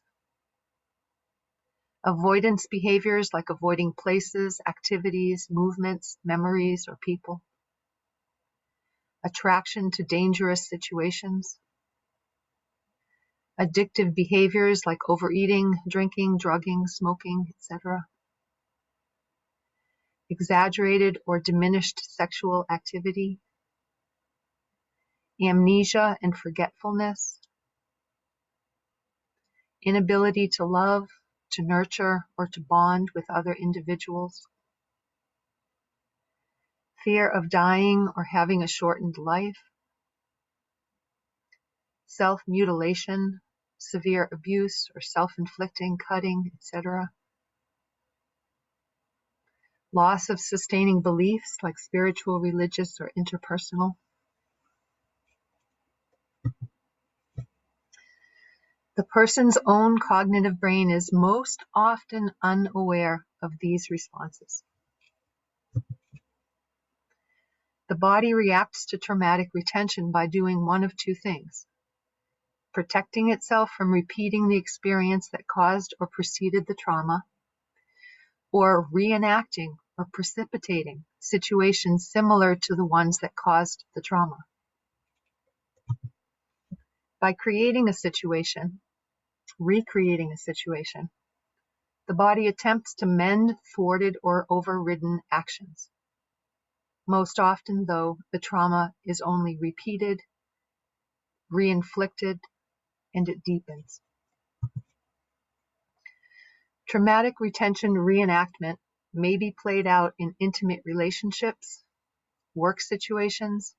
avoidance behaviors like avoiding places, activities, movements, memories, or people, attraction to dangerous situations, addictive behaviors like overeating, drinking, drugging, smoking, etc., exaggerated or diminished sexual activity, amnesia and forgetfulness, inability to love, to nurture, or to bond with other individuals, fear of dying or having a shortened life, self-mutilation, severe abuse or self-inflicting cutting, etc., loss of sustaining beliefs like spiritual, religious, or interpersonal. The person's own cognitive brain is most often unaware of these responses. The body reacts to traumatic retention by doing one of two things: protecting itself from repeating the experience that caused or preceded the trauma, or reenacting or precipitating situations similar to the ones that caused the trauma. By creating a situation, recreating a situation, the body attempts to mend thwarted or overridden actions. Most often, though, the trauma is only repeated, reinflicted, and it deepens. Traumatic retention reenactment may be played out in intimate relationships, work situations,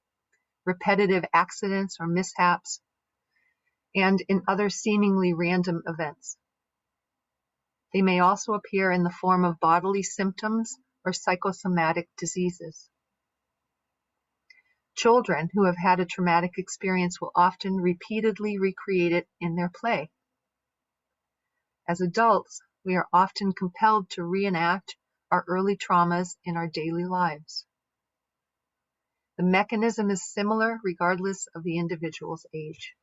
repetitive accidents or mishaps, and in other seemingly random events. They may also appear in the form of bodily symptoms or psychosomatic diseases. Children who have had a traumatic experience will often repeatedly recreate it in their play. As adults, we are often compelled to reenact our early traumas in our daily lives. The mechanism is similar regardless of the individual's age.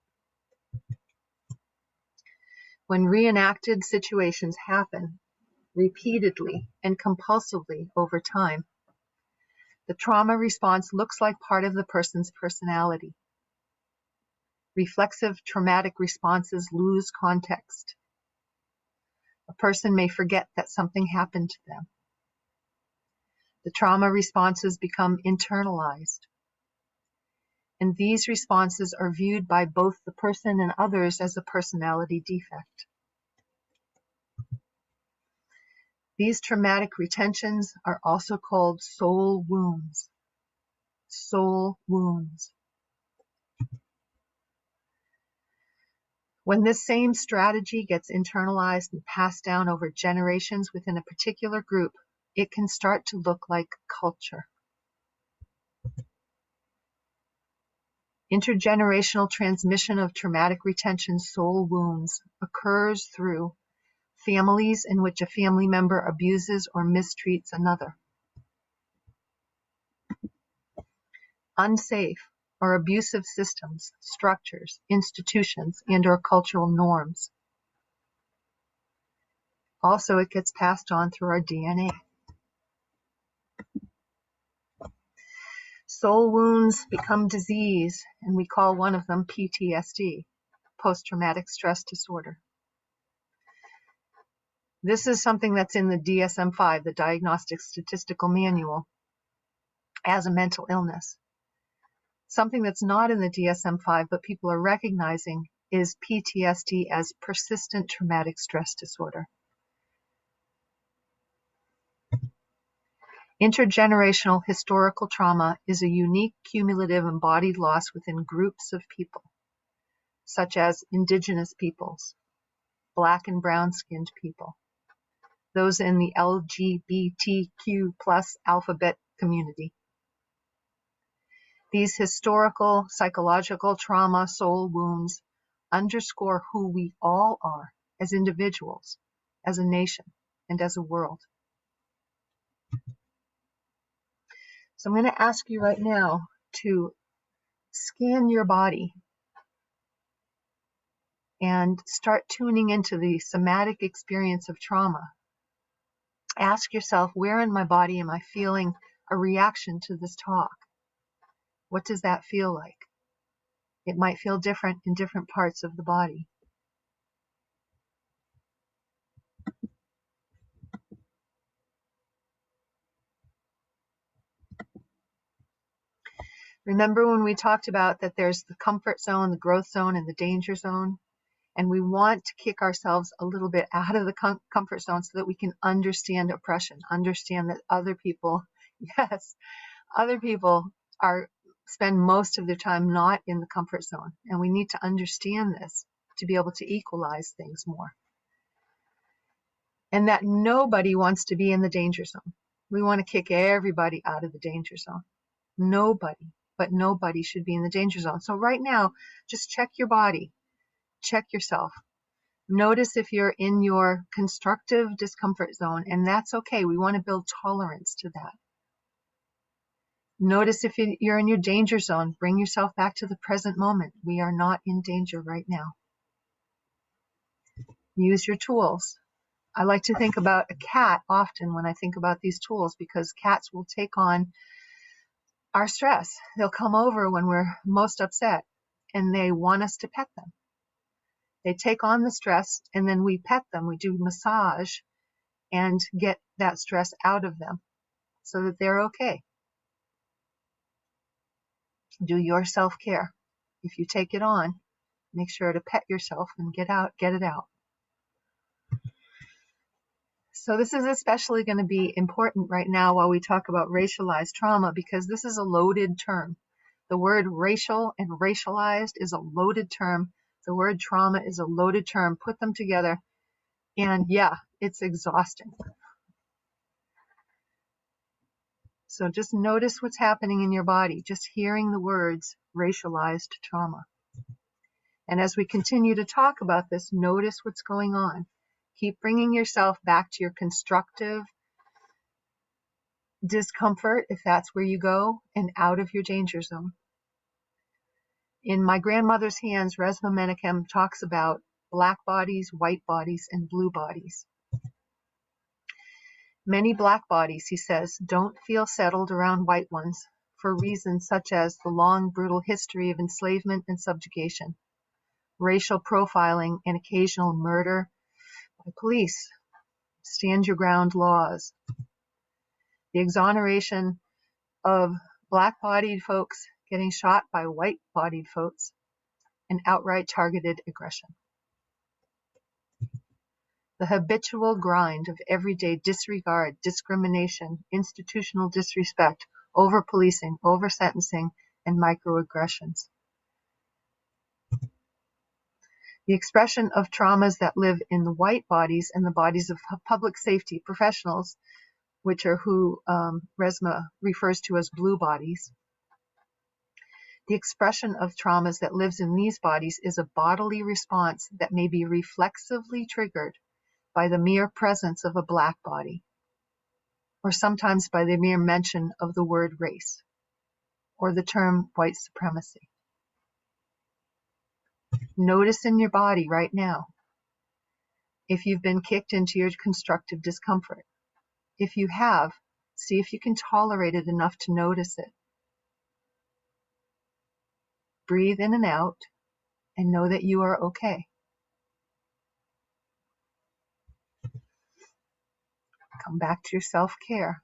When reenacted situations happen repeatedly and compulsively over time, the trauma response looks like part of the person's personality. Reflexive traumatic responses lose context. A person may forget that something happened to them. The trauma responses become internalized. And these responses are viewed by both the person and others as a personality defect. These traumatic retentions are also called soul wounds. soul wounds. When this same strategy gets internalized and passed down over generations within a particular group, it can start to look like culture. Intergenerational transmission of traumatic retention soul wounds occurs through families in which a family member abuses or mistreats another. Unsafe or abusive systems, structures, institutions, and/or cultural norms. Also, it gets passed on through our DNA. Soul wounds become disease, and we call one of them PTSD, post-traumatic stress disorder. This is something that's in the DSM-5, the Diagnostic Statistical Manual, as a mental illness. Something that's not in the DSM-5, but people are recognizing, is PTSD as persistent traumatic stress disorder. Intergenerational historical trauma is a unique cumulative embodied loss within groups of people, such as indigenous peoples, black and brown-skinned people, those in the LGBTQ+ alphabet community. These historical, psychological trauma soul wounds underscore who we all are as individuals, as a nation, and as a world. So I'm going to ask you right now to scan your body and start tuning into the somatic experience of trauma. Ask yourself, where in my body am I feeling a reaction to this talk? What does that feel like? It might feel different in different parts of the body. Remember when we talked about that there's the comfort zone, the growth zone, and the danger zone? And we want to kick ourselves a little bit out of the comfort zone so that we can understand oppression, understand that other people, yes, other people spend most of their time not in the comfort zone. And we need to understand this to be able to equalize things more. And that nobody wants to be in the danger zone. We want to kick everybody out of the danger zone. Nobody should be in the danger zone. So right now, just check your body. Check yourself. Notice if you're in your constructive discomfort zone, and that's okay. We want to build tolerance to that. Notice if you're in your danger zone. Bring yourself back to the present moment. We are not in danger right now. Use your tools. I like to think about a cat often when I think about these tools, because cats will take on our stress. They'll come over when we're most upset, and they want us to pet them. They take on the stress, and then we pet them. We do massage and get that stress out of them so that they're okay. Do your self-care. If you take it on, make sure to pet yourself and get it out. So this is especially going to be important right now while we talk about racialized trauma, because this is a loaded term. The word racial and racialized is a loaded term. The word trauma is a loaded term. Put them together, and yeah, it's exhausting. So just notice what's happening in your body, just hearing the words racialized trauma. And as we continue to talk about this, notice what's going on. Keep bringing yourself back to your constructive discomfort, if that's where you go, and out of your danger zone. In My Grandmother's Hands, Resmaa Menakem talks about black bodies, white bodies, and blue bodies. Many black bodies, he says, don't feel settled around white ones for reasons such as the long, brutal history of enslavement and subjugation, racial profiling, and occasional murder by police, stand your ground laws, the exoneration of black-bodied folks getting shot by white-bodied folks, and outright targeted aggression. The habitual grind of everyday disregard, discrimination, institutional disrespect, over-policing, over-sentencing, and microaggressions. The expression of traumas that live in the white bodies and the bodies of public safety professionals, which are who Resmaa refers to as blue bodies. The expression of traumas that lives in these bodies is a bodily response that may be reflexively triggered by the mere presence of a black body, or sometimes by the mere mention of the word race, or the term white supremacy. Notice in your body right now if you've been kicked into your constructive discomfort. If you have, see if you can tolerate it enough to notice it. Breathe in and out and know that you are okay. Come back to your self-care.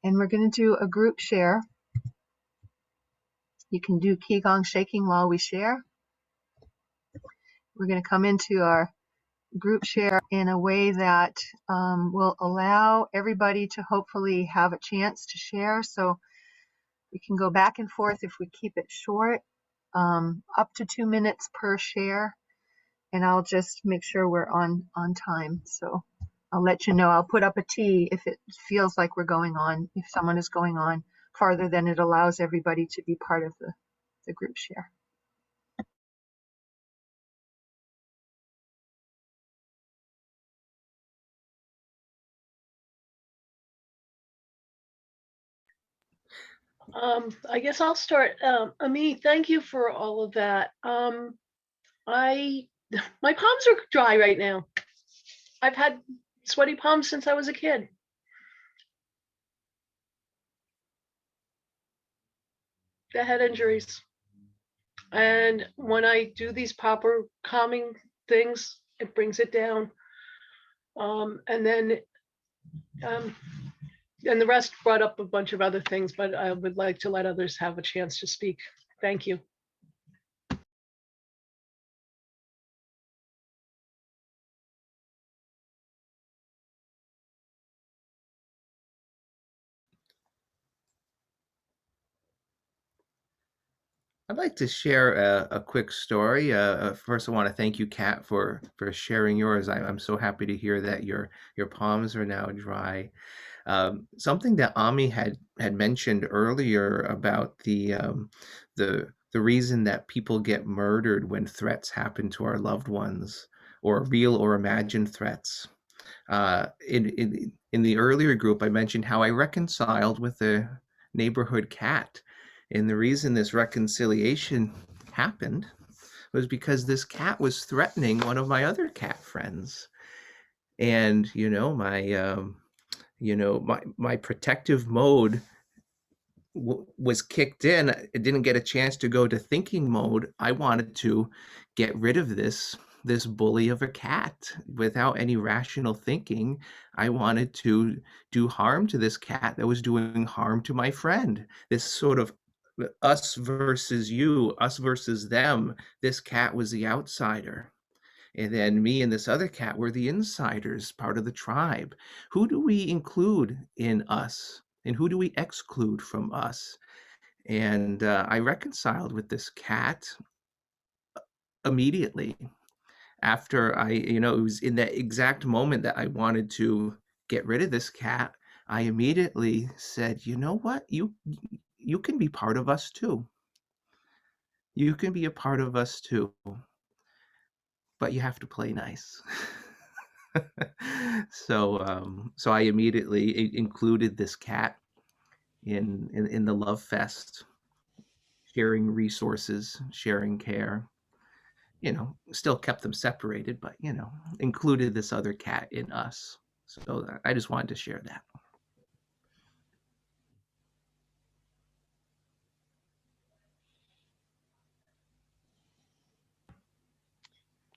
And we're going to do a group share. You can do Qigong shaking while we share. We're going to come into our group share in a way that will allow everybody to hopefully have a chance to share. So we can go back and forth if we keep it short, up to 2 minutes per share. And I'll just make sure we're on time. So I'll let you know. I'll put up a T if it feels like we're going on, if someone is going on farther than it allows everybody to be part of the group share. I guess I'll start. Ami, thank you for all of that. My palms are dry right now. I've had sweaty palms since I was a kid. The head injuries. And when I do these proper calming things, it brings it down. And the rest brought up a bunch of other things, but I would like to let others have a chance to speak. Thank you. I'd like to share a quick story. First, I want to thank you, Kat, for sharing yours. I'm so happy to hear that your palms are now dry. Something that Ami had mentioned earlier about the reason that people get murdered when threats happen to our loved ones, or real or imagined threats. In the earlier group, I mentioned how I reconciled with a neighborhood cat. And the reason this reconciliation happened was because this cat was threatening one of my other cat friends. And, my protective mode was kicked in. It didn't get a chance to go to thinking mode. I wanted to get rid of this bully of a cat without any rational thinking. I wanted to do harm to this cat that was doing harm to my friend. This sort of us versus you, us versus them. This cat was the outsider. And then me and this other cat were the insiders, part of the tribe. Who do we include in us? And who do we exclude from us? And I reconciled with this cat immediately after it was in that exact moment that I wanted to get rid of this cat. I immediately said, you know what? You can be part of us too. You can be a part of us too. But you have to play nice. So I immediately included this cat in the love fest, sharing resources, sharing care. Still kept them separated, but included this other cat in us. So I just wanted to share that.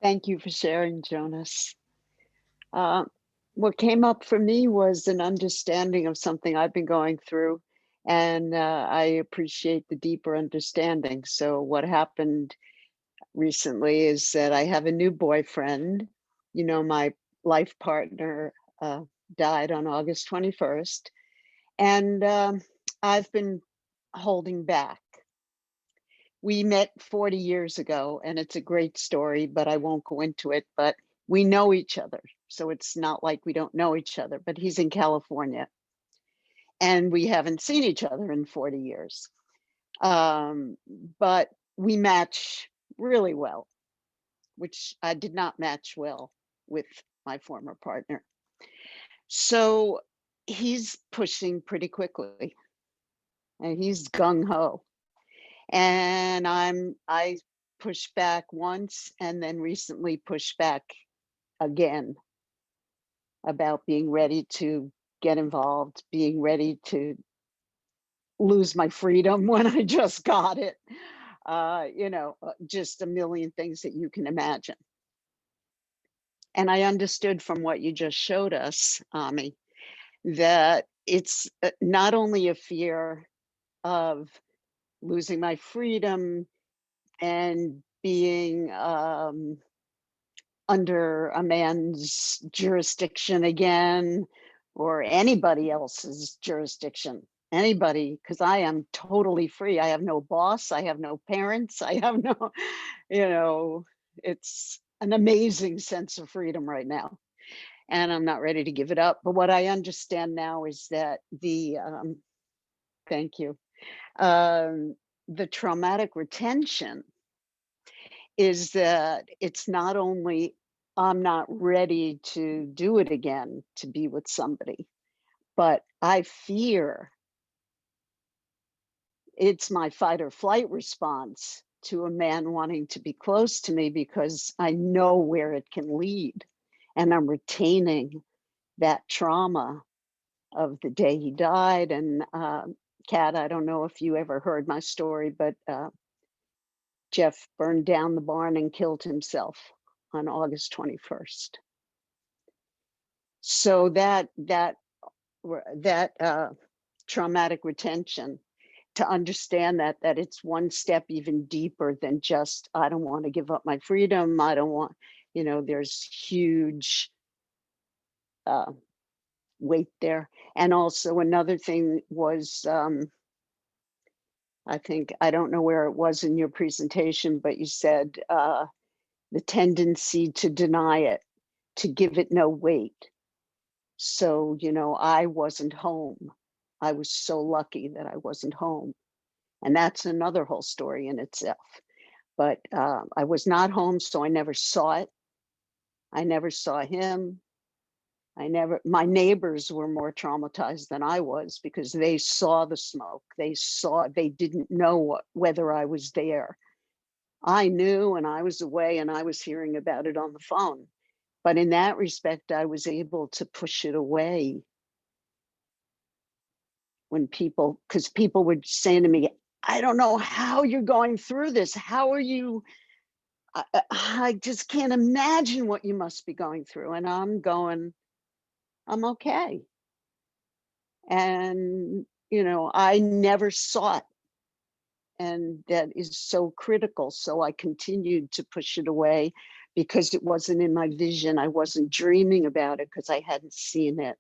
Thank you for sharing, Jonas. What came up for me was an understanding of something I've been going through, and I appreciate the deeper understanding. So what happened recently is that I have a new boyfriend. My life partner died on August 21st. And I've been holding back. We met 40 years ago, and it's a great story, but I won't go into it. But we know each other. So it's not like we don't know each other, but he's in California. And we haven't seen each other in 40 years. But we match really well, which I did not match well with my former partner. So he's pushing pretty quickly and he's gung ho. And I pushed back once and then recently pushed back again about being ready to get involved, being ready to lose my freedom when I just got it. Just a million things that you can imagine. And I understood from what you just showed us, Ami, that it's not only a fear of losing my freedom and being under a man's jurisdiction again, or anybody else's jurisdiction, anybody, because I am totally free. I have no boss, I have no parents, I have no, it's an amazing sense of freedom right now. And I'm not ready to give it up. But what I understand now is that thank you, the traumatic retention is that it's not only I'm not ready to do it again, to be with somebody, but I fear it's my fight or flight response to a man wanting to be close to me because I know where it can lead. And I'm retaining that trauma of the day he died. And Kat, I don't know if you ever heard my story, but Jeff burned down the barn and killed himself on August 21st. So that traumatic retention, to understand that it's one step even deeper than just, I don't want to give up my freedom. I don't want, there's huge weight there. And also another thing was, I don't know where it was in your presentation, but you said the tendency to deny it, to give it no weight. So, I wasn't home. I was so lucky that I wasn't home. And that's another whole story in itself. But I was not home, so I never saw it. I never saw him. My neighbors were more traumatized than I was because they saw the smoke. They didn't know whether I was there. I knew, and I was away, and I was hearing about it on the phone. But in that respect, I was able to push it away because people were saying to me, I don't know how you're going through this. How are you? I just can't imagine what you must be going through. And I'm going, I'm okay. And, I never saw it. And that is so critical. So I continued to push it away because it wasn't in my vision. I wasn't dreaming about it because I hadn't seen it.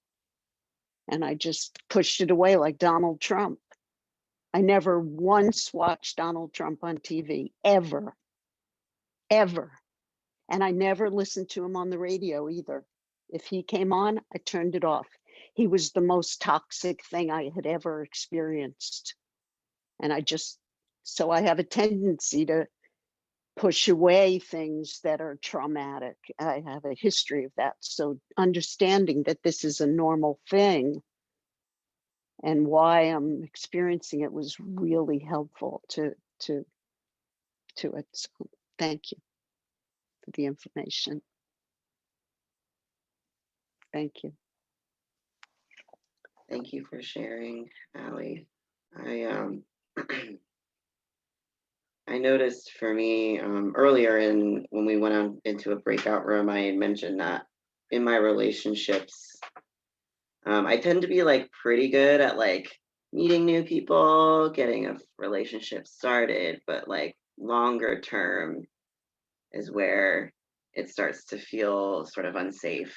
And I just pushed it away like Donald Trump. I never once watched Donald Trump on TV, ever. And I never listened to him on the radio either. If he came on, I turned it off. He was the most toxic thing I had ever experienced. And so I have a tendency to push away things that are traumatic. I have a history of that. So understanding that this is a normal thing and why I'm experiencing it was really helpful to it. So thank you for the information. Thank you. Thank you for sharing, Allie. I I noticed for me earlier when we went on into a breakout room, I had mentioned that in my relationships, I tend to be like pretty good at like meeting new people, getting a relationship started, but like longer term is where it starts to feel sort of unsafe,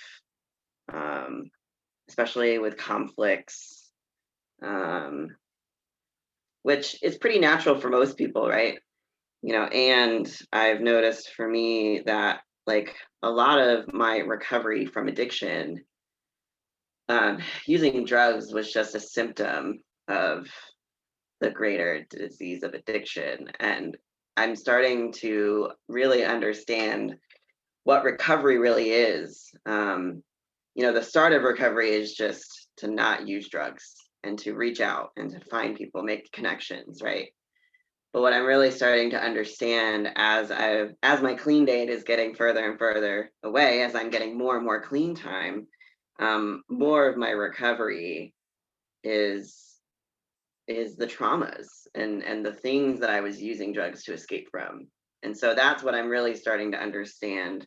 especially with conflicts, which is pretty natural for most people, right? And I've noticed for me that like a lot of my recovery from addiction, using drugs was just a symptom of the greater disease of addiction. And I'm starting to really understand what recovery really is. The start of recovery is just to not use drugs and to reach out and to find people, make connections, right? But what I'm really starting to understand as my clean date is getting further and further away, as I'm getting more and more clean time, more of my recovery is the traumas and the things that I was using drugs to escape from. And so that's what I'm really starting to understand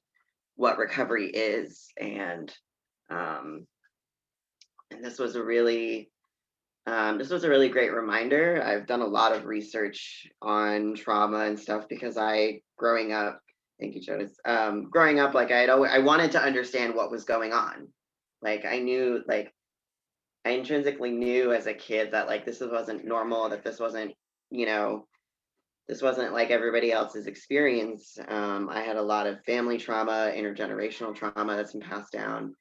what recovery is. And this was a really great reminder. I've done a lot of research on trauma and stuff because growing up, thank you, Jonas. Growing up, like I wanted to understand what was going on. Like I knew, like I intrinsically knew as a kid that like this wasn't normal, that this wasn't, this wasn't like everybody else's experience. I had a lot of family trauma, intergenerational trauma that's been passed down.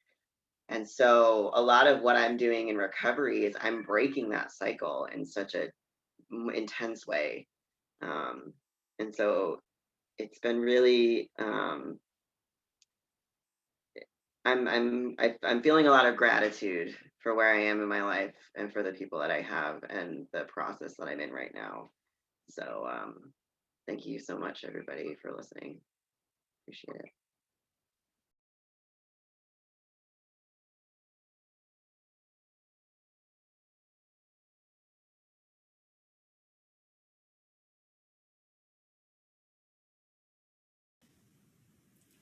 And so a lot of what I'm doing in recovery is I'm breaking that cycle in such a intense way. And so it's been really, I'm feeling a lot of gratitude for where I am in my life and for the people that I have and the process that I'm in right now. So thank you so much, everybody, for listening. Appreciate it.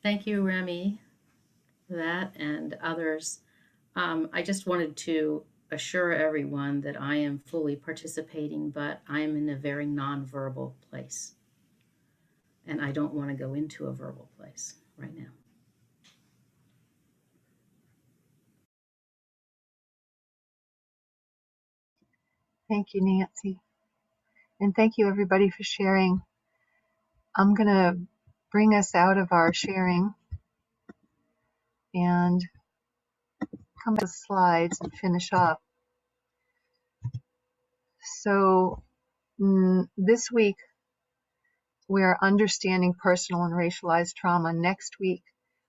Thank you, Remy, for that and others. I just wanted to assure everyone that I am fully participating, but I am in a very nonverbal place. And I don't want to go into a verbal place right now. Thank you, Nancy. And thank you, everybody, for sharing. I'm going to bring us out of our sharing and come to the slides and finish up. So this week, we're understanding personal and racialized trauma. Next week,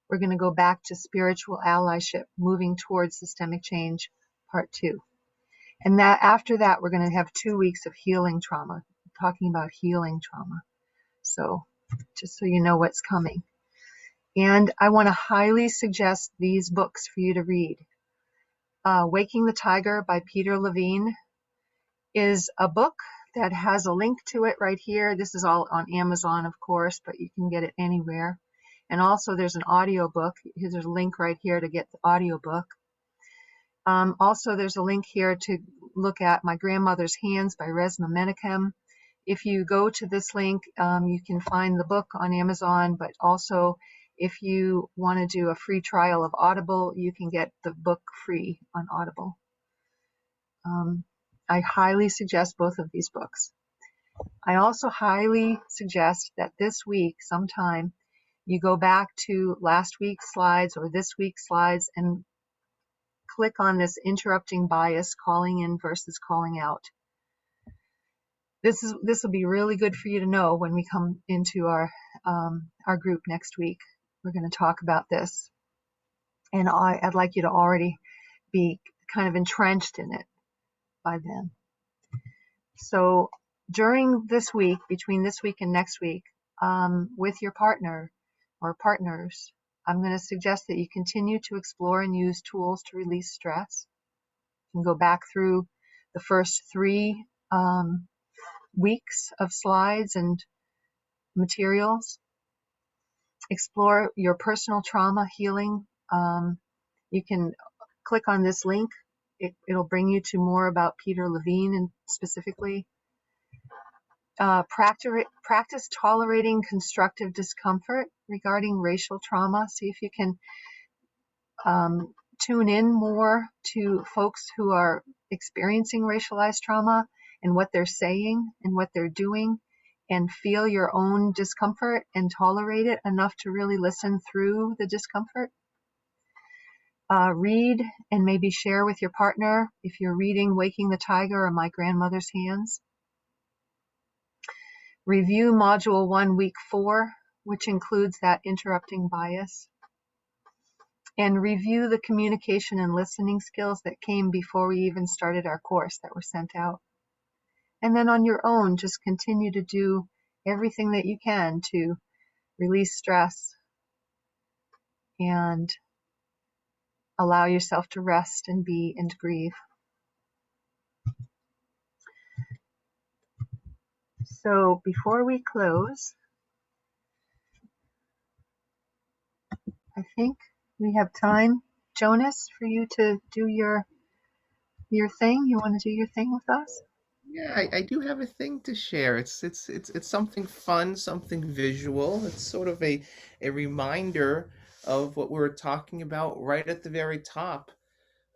we're going to go back to spiritual allyship, moving towards systemic change, part 2. And that after that, we're going to have 2 weeks of healing trauma, talking about healing trauma. So just so you know what's coming. And I want to highly suggest these books for you to read. Waking the Tiger by Peter Levine is a book that has a link to it right here. This is all on Amazon, of course, but you can get it anywhere. And also there's an audio book. There's a link right here to get the audio book. Also, there's a link here to look at My Grandmother's Hands by Resmaa Menakem. If you go to this link, you can find the book on Amazon, but also if you want to do a free trial of Audible, you can get the book free on Audible. I highly suggest both of these books. I also highly suggest that this week, sometime, you go back to last week's slides or this week's slides and click on this interrupting bias, calling in versus calling out. This will be really good for you to know when we come into our group next week. We're going to talk about this, and I'd like you to already be kind of entrenched in it by then. So during this week, between this week and next week, with your partner or partners, I'm going to suggest that you continue to explore and use tools to release stress. You can go back through the first 3 weeks of slides and materials. Explore your personal trauma healing. You can click on this link. It'll bring you to more about Peter Levine and specifically. Practice tolerating constructive discomfort regarding racial trauma. See if you can tune in more to folks who are experiencing racialized trauma and what they're saying and what they're doing, and feel your own discomfort and tolerate it enough to really listen through the discomfort. Read and maybe share with your partner if you're reading Waking the Tiger or My Grandmother's Hands. Review Module 1, Week 4, which includes that interrupting bias. And review the communication and listening skills that came before we even started our course that were sent out. And then on your own, just continue to do everything that you can to release stress and allow yourself to rest and be and grieve. So before we close, I think we have time, Jonas, for you to do your thing. You want to do your thing with us? Yeah, I do have a thing to share. It's something fun, something visual. It's sort of a reminder of what we were talking about right at the very top,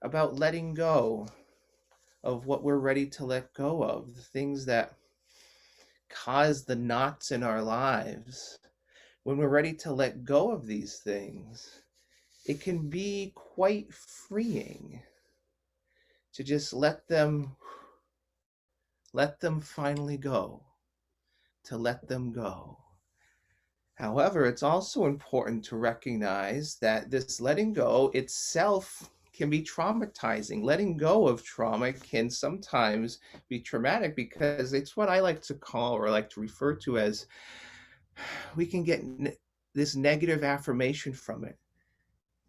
about letting go of what we're ready to let go of, the things that cause the knots in our lives. When we're ready to let go of these things, it can be quite freeing to just let them finally go, to let them go. However, it's also important to recognize that this letting go itself can be traumatizing. Letting go of trauma can sometimes be traumatic because it's what I like to call, or like to refer to as, we can get this negative affirmation from it,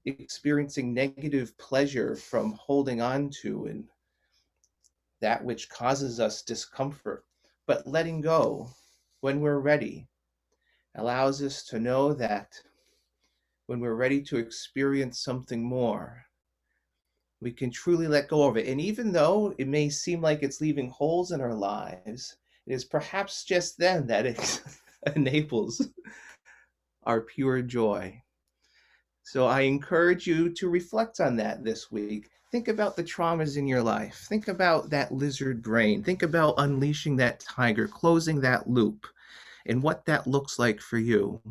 experiencing negative pleasure from holding on to and that which causes us discomfort. But letting go when we're ready allows us to know that when we're ready to experience something more, we can truly let go of it. And even though it may seem like it's leaving holes in our lives, it is perhaps just then that it enables our pure joy. So I encourage you to reflect on that this week. Think about the traumas in your life. Think about that lizard brain. Think about unleashing that tiger, closing that loop, and what that looks like for you.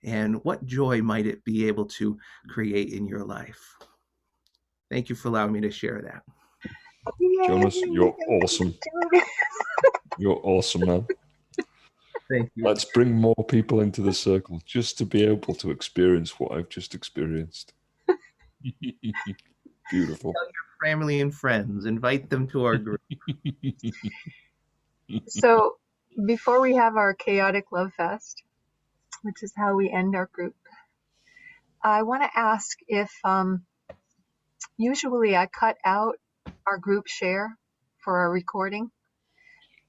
And what joy might it be able to create in your life? Thank you for allowing me to share that. Jonas, you're awesome. You're awesome, man. Thank you. Let's bring more people into the circle just to be able to experience what I've just experienced. Beautiful. Tell your family and friends. Invite them to our group. So before we have our chaotic love fest, which is how we end our group, I want to ask if usually I cut out our group share for our recording.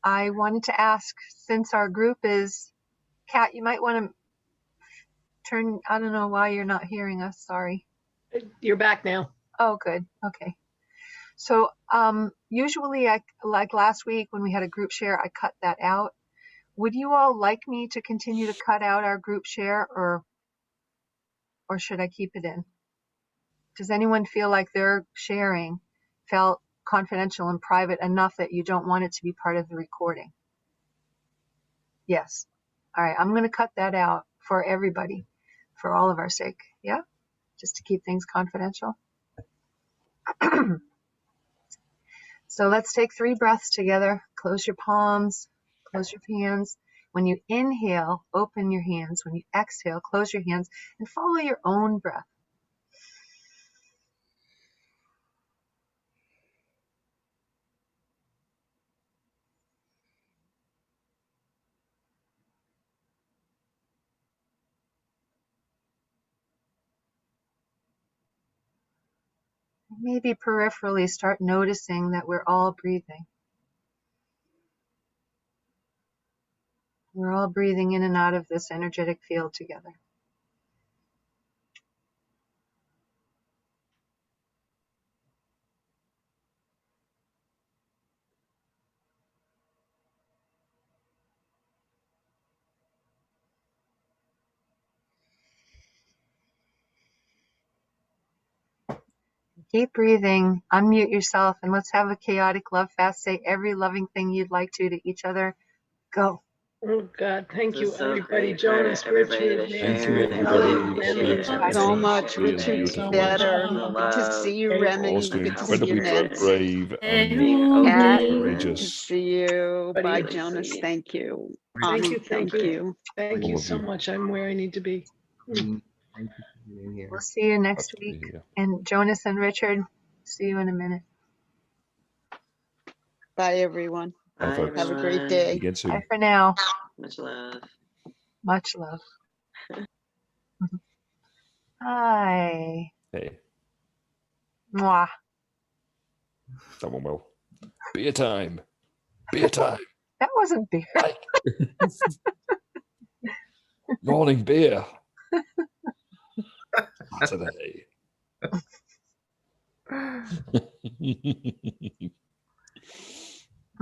I wanted to ask, since our group is, Kat, you might want to turn, I don't know why you're not hearing us, sorry. You're back now. Oh, good, okay. So usually, like last week when we had a group share, I cut that out. Would you all like me to continue to cut out our group share, or should I keep it in? Does anyone feel like their sharing felt confidential and private enough that you don't want it to be part of the recording? Yes. All right, I'm going to cut that out for everybody, for all of our sake. Yeah? Just to keep things confidential. So let's take 3 breaths together. Close your palms, close your hands. When you inhale, open your hands. When you exhale, close your hands and follow your own breath. Maybe peripherally start noticing that we're all breathing. We're all breathing in and out of this energetic field together. Keep breathing. Unmute yourself and let's have a chaotic love fast. Say every loving thing you'd like to each other. Go. Oh God, thank This you, is so everybody. great for Jonas, everybody Richard, to Thank share you, Nancy, and everybody. Ellie, It's Remy, been and Bye, So Tracy. beautiful. much, Really Thank you Richard. so beautiful. much. Better. the Good to love, see you, Thank Remy. Also the Good to see you, incredibly Nancy. compassion, brave and being Kat, open good to courageous. see you. Buddy. Bye, and Jonas. sweet. Thank you. Thank you, Ani, thank thank you. you. Thank All you of so you. much. I'm where I need to be. Thank you for being here. We'll see you Glad next to be week. here. And Jonas and Richard, see you in a minute. Bye, everyone. Bye, Bye, folks. Have a great everyone. See you day. again Bye soon. for now. Much love. Much love. Hi. Hey, Mwah. that one well. Beer time. Beer time. That wasn't beer. Like. Morning beer. Saturday.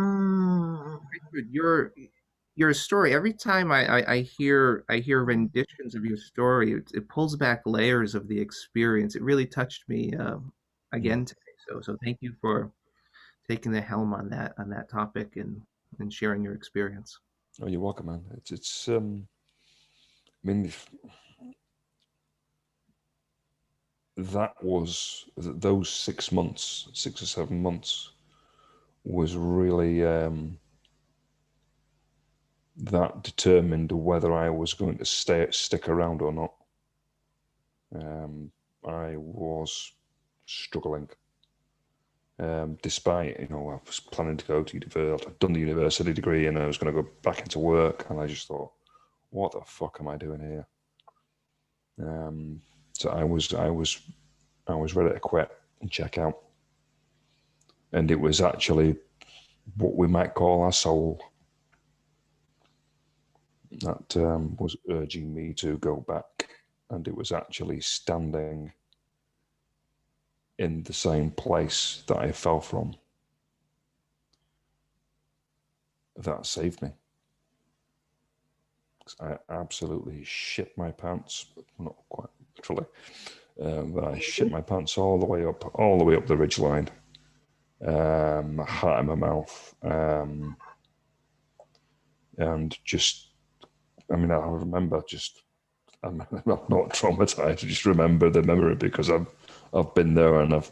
Richard, your story. Every time I hear renditions of your story, it pulls back layers of the experience. It really touched me again today. So thank you for taking the helm on that topic and sharing your experience. Oh, you're welcome, man. It's I mean, that was those 6 months, 6 or 7 months, was really that determined whether I was going to stick around or not. I was struggling, despite, I was planning to go to university. I'd done the university degree and I was going to go back into work, and I just thought, what the fuck am I doing here? So I was ready to quit and check out. And it was actually what we might call our soul that was urging me to go back. And it was actually standing in the same place that I fell from that saved me. I absolutely shit my pants, but not quite literally. But I shit my pants all the way up the ridgeline. My heart in my mouth, and just, I remember just, I'm not traumatized. I just remember the memory because I've been there and I've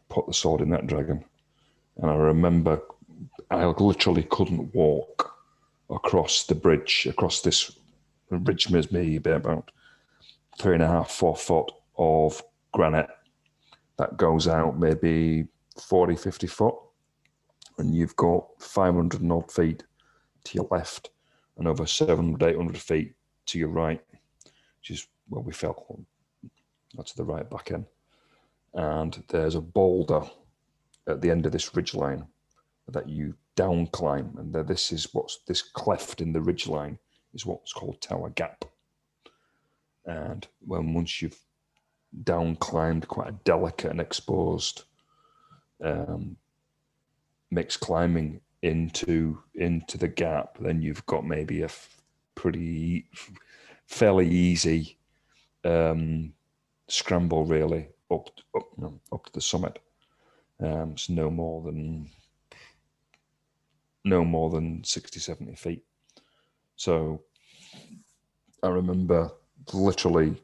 put the sword in that dragon, and I remember I literally couldn't walk across the bridge, across this bridge, maybe about 3.5, 4 foot of granite that goes out maybe 40, 50 foot. And you've got 500 and odd feet to your left and over 700, 800 feet to your right, which is where we fell. That's the right back end. And there's a boulder at the end of this ridge line that you down climb. And this cleft in the ridge line is what's called Tower Gap. And once you've down climbed quite a delicate and exposed mixed climbing into the gap, then you've got maybe a fairly easy scramble really up to the summit. It's no more than 60, 70 feet. So I remember literally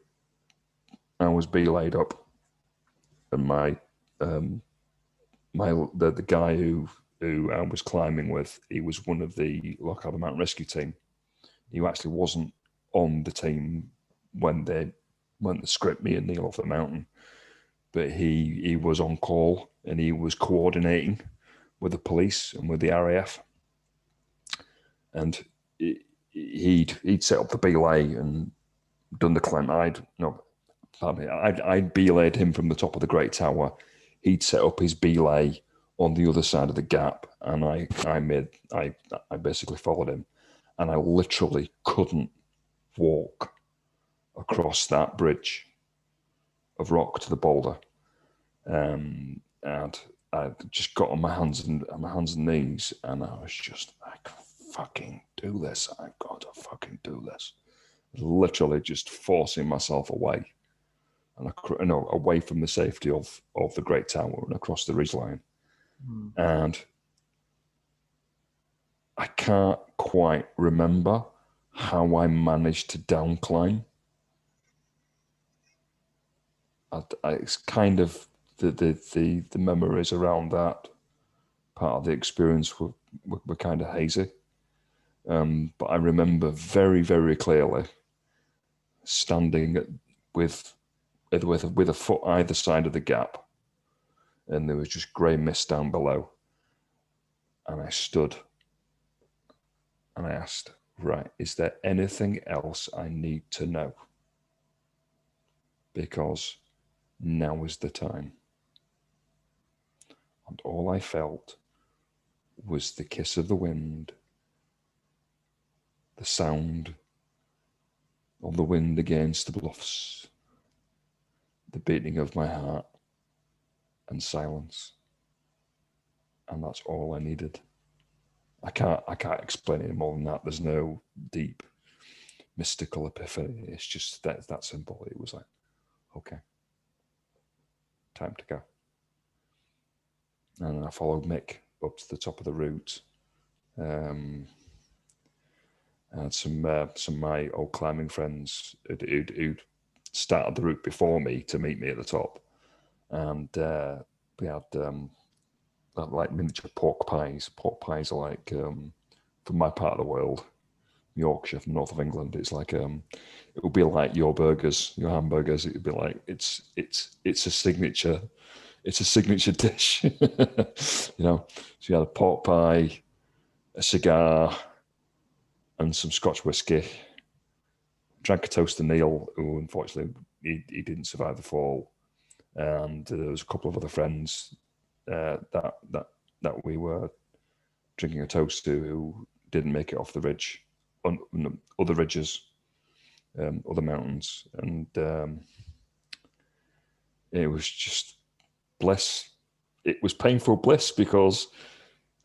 I was belayed up, and the guy who I was climbing with, he was one of the Loch Harbour Mountain Rescue team. He actually wasn't on the team when they went to script me and Neil off the mountain, but he was on call and he was coordinating with the police and with the RAF, and he'd set up the belay and done the climb. I'd belayed him from the top of the Great Tower. He'd set up his belay on the other side of the gap, and I basically followed him, and I literally couldn't walk across that bridge of rock to the boulder, and I just got on my hands and knees, and I was just, I can fucking do this. I got to fucking do this. Literally just forcing myself away and away from the safety of the Great Tower and across the ridgeline. And I can't quite remember how I managed to down climb. It's kind of the memories around that part of the experience were kind of hazy. But I remember very, very clearly standing with a foot either side of the gap, and there was just grey mist down below. And I stood and I asked, right, is there anything else I need to know? Because now is the time. And all I felt was the kiss of the wind, the sound of the wind against the bluffs, the beating of my heart, and silence. And that's all I needed. I can't explain it more than that. There's no deep mystical epiphany. It's just that simple. It was like, okay, time to go. And I followed Mick up to the top of the route. And some of my old climbing friends who'd started the route before me to meet me at the top. And we had like miniature pork pies. Pork pies are like, from my part of the world, Yorkshire, from north of England, it's like it would be like your burgers, your hamburgers. It would be like it's a signature dish. You know, so you had a pork pie, a cigar, and some Scotch whiskey. Drank a toast to Neil, who unfortunately he didn't survive the fall, and there was a couple of other friends that we were drinking a toast to who didn't make it off the ridge, on other ridges, other mountains, and it was just bliss. It was painful bliss because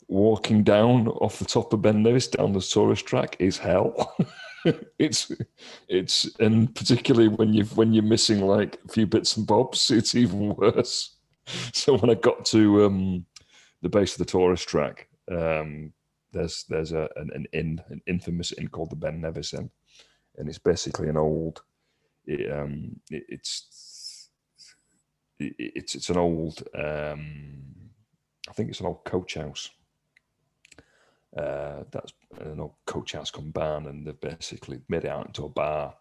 walking down off the top of Ben Nevis down the tourist track is hell. it's and particularly when you're missing like a few bits and bobs, it's even worse. So when I got to the base of the tourist track, there's an infamous inn called the Ben Nevis Inn, and it's basically an old. It's an old. I think it's an old coach house. That's an old coach house come barn, and they've basically made it out into a bar,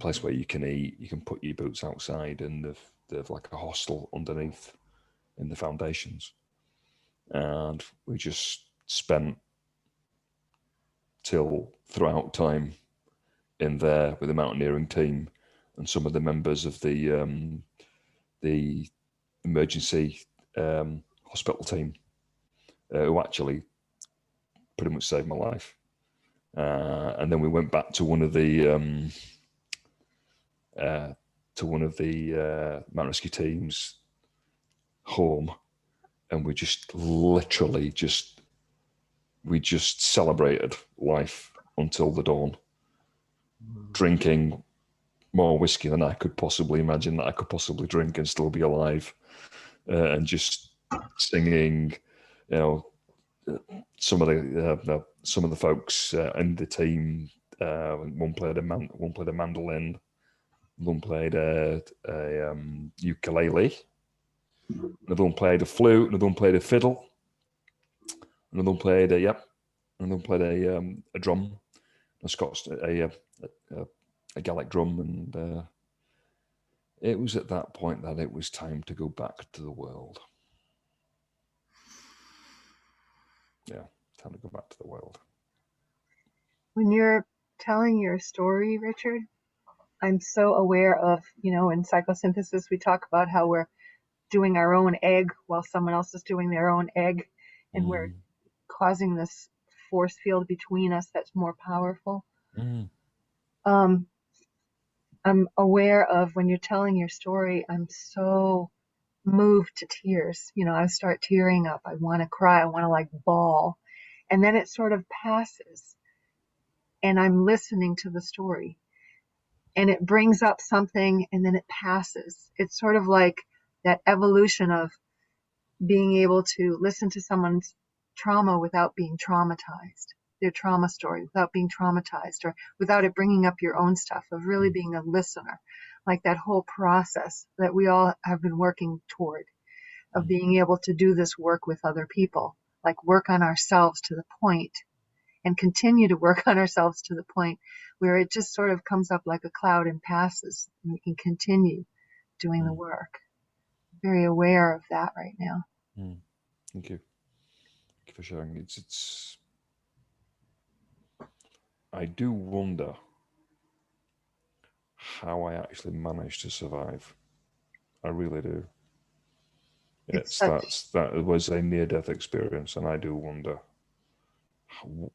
place where you can eat, you can put your boots outside, and they've like a hostel underneath in the foundations. And we just spent till throughout time in there with the mountaineering team and some of the members of the emergency hospital team who actually pretty much saved my life. And then we went back to one of the mountain rescue teams home, and we just literally celebrated life until the dawn, drinking more whiskey than I could possibly imagine that I could possibly drink and still be alive, and just singing, you know, some of the folks in the team. One played a mandolin, one played a ukulele, another one played a flute, another one played a fiddle, another one played a drum, a Scots a Gaelic drum, and it was at that point that it was time to go back to the world. Yeah, time to go back to the world. When you're telling your story, Richard, I'm so aware of, in psychosynthesis, we talk about how we're doing our own egg while someone else is doing their own egg, and we're causing this force field between us that's more powerful. I'm aware of when you're telling your story, I'm so moved to tears. I start tearing up. I want to cry. I want to like bawl. And then it sort of passes. And I'm listening to the story. and it brings up something and then it passes. It's sort of like that evolution of being able to listen to someone's trauma without being traumatized, their trauma story without being traumatized, or without it bringing up your own stuff, of really being a listener. Like that whole process that we all have been working toward, of being able to do this work with other people, like work on ourselves to the point, and continue to work on ourselves to the point where it just sort of comes up like a cloud and passes, and we can continue doing the work. Very aware of that right now. Thank you. Thank you for sharing. It's. I do wonder how I actually managed to survive. I really do. That was a near-death experience, and I do wonder how.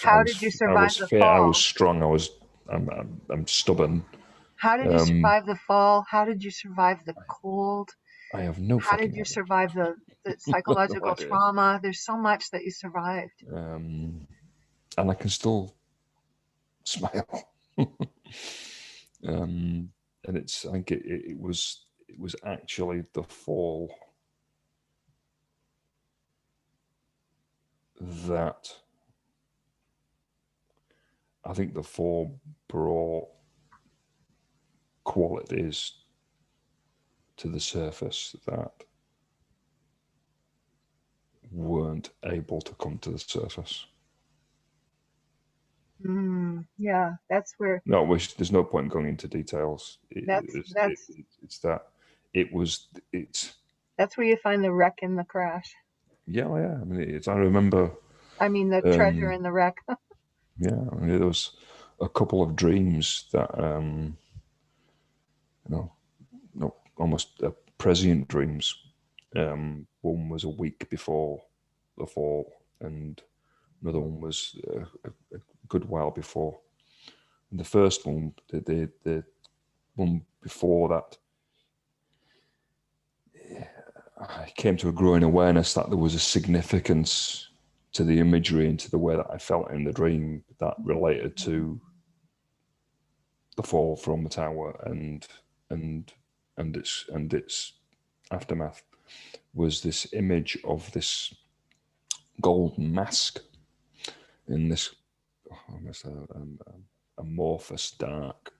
How did you survive the fall? I was strong. I'm stubborn. How did you survive the fall? How did you survive the cold? I have no How fucking did you idea. survive the psychological trauma? There's so much that you survived. And I can still smile. And it's, I think it was actually the fall that I think the fall brought qualities to the surface that weren't able to come to the surface. Yeah, that's where. No, there's no point going into details. That's where you find the wreck in the crash. Yeah. I mean, I remember. I mean, the treasure in the wreck. Yeah, I mean, there was a couple of dreams that, almost prescient dreams. One was a week before the fall, and another one was a good while before. And the first one, the one before that, I came to a growing awareness that there was a significance to the imagery and to the way that I felt in the dream that related to the fall from the tower and its aftermath. Was this image of this golden mask in this almost amorphous dark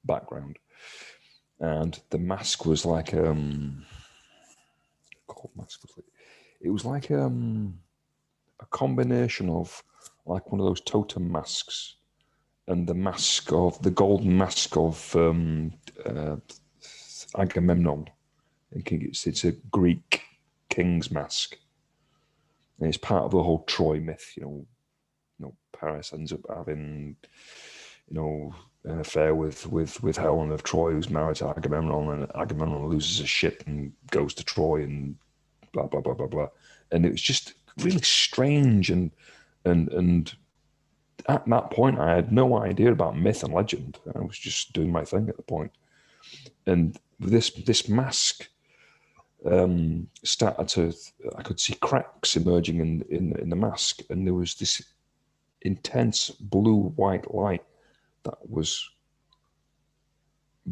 background, and the mask was like gold mask was like, it was like a combination of like one of those totem masks and the golden mask of Agamemnon. It's a Greek king's mask, and it's part of the whole Troy myth. Paris ends up having, an affair with Helen of Troy, who's married to Agamemnon, and Agamemnon loses a ship and goes to Troy, and blah blah blah blah blah. And it was just really strange, and at that point, I had no idea about myth and legend. I was just doing my thing at the point, and this mask started to. I could see cracks emerging in the mask, and there was this intense blue-white light that was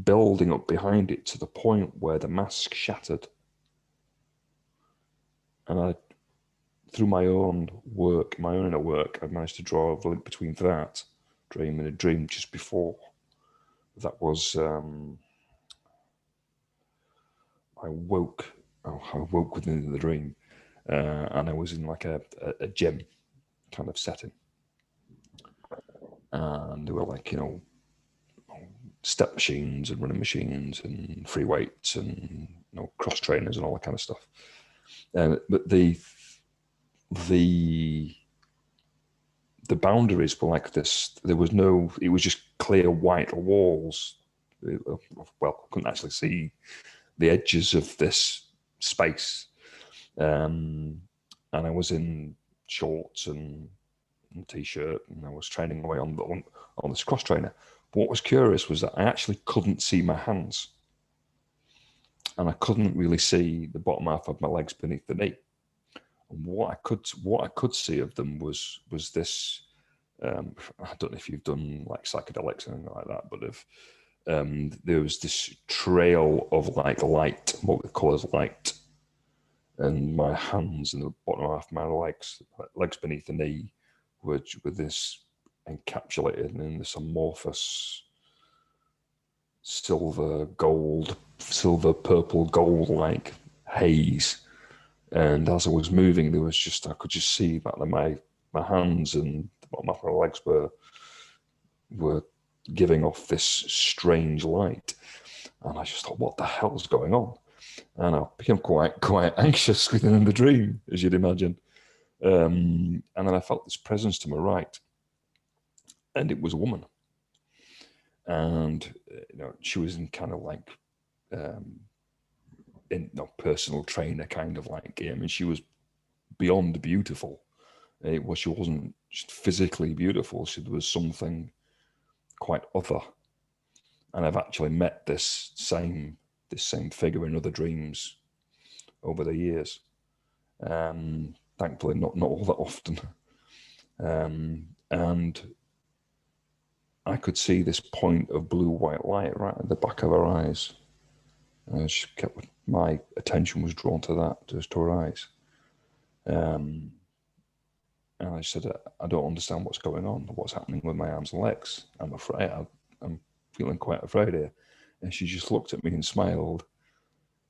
building up behind it to the point where the mask shattered. And through my own inner work, I managed to draw a link between that dream and a dream just before. That was, I woke within the dream, and I was in like a gym kind of setting. And there were like, step machines and running machines and free weights and cross trainers and all that kind of stuff. But the boundaries were like this. It was just clear white walls. Well, I couldn't actually see the edges of this space. And I was in shorts and t-shirt, and I was training away on this cross trainer. But what was curious was that I actually couldn't see my hands, and I couldn't really see the bottom half of my legs beneath the knee. And what I could see of them was this I don't know if you've done like psychedelics or anything like that, but if there was this trail of like light, what we call as light, and my hands and the bottom half of my legs beneath the knee, were with this encapsulated in this amorphous silver purple gold like haze. And as I was moving, I could just see that my hands and the bottom of my legs were giving off this strange light. And I just thought, what the hell's going on? And I became quite anxious within the dream, as you'd imagine. And then I felt this presence to my right, and it was a woman. And she was in kind of like personal trainer kind of like game, and she was beyond beautiful. She wasn't just physically beautiful. There was something quite other. And I've actually met this same figure in other dreams over the years. Thankfully, not all that often. And I could see this point of blue-white light right at the back of her eyes. My attention was drawn to that, just to her eyes. And I said, I don't understand what's going on, what's happening with my arms and legs. I'm afraid, I'm feeling quite afraid here. And she just looked at me and smiled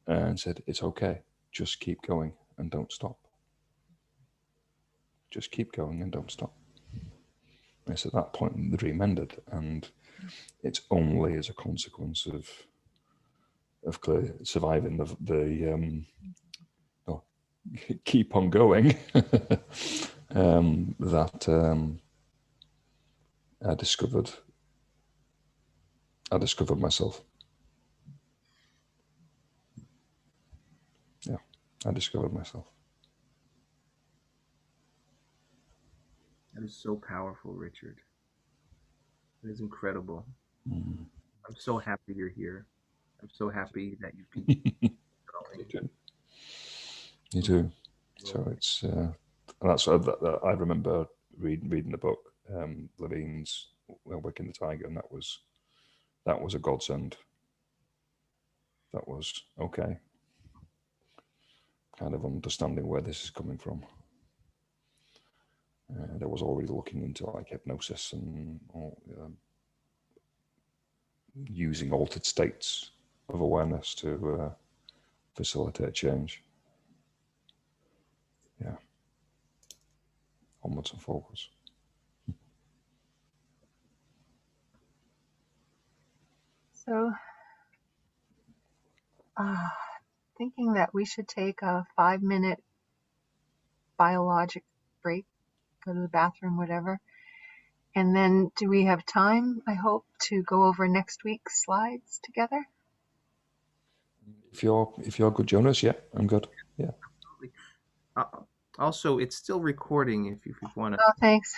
and said, it's okay, just keep going and don't stop. Just keep going and don't stop. And it's at that point the dream ended, and it's only as a consequence of clearly surviving the keep on going that I discovered myself. Yeah, I discovered myself. That is so powerful, Richard. It is incredible. Mm. I'm so happy you're here. I'm so happy that you can. You too. So it's that's I remember reading the book, Levine's Waking the Tiger, and that was a godsend. That was okay. Kind of understanding where this is coming from. And I was already looking into like hypnosis and using altered states of awareness to facilitate change. Yeah. Onwards and forwards. So, thinking that we should take a 5-minute biologic break, go to the bathroom, whatever. And then do we have time, I hope, to go over next week's slides together? If you're good, Jonas, yeah, I'm good. Yeah. Also, it's still recording if you want to. Oh, thanks.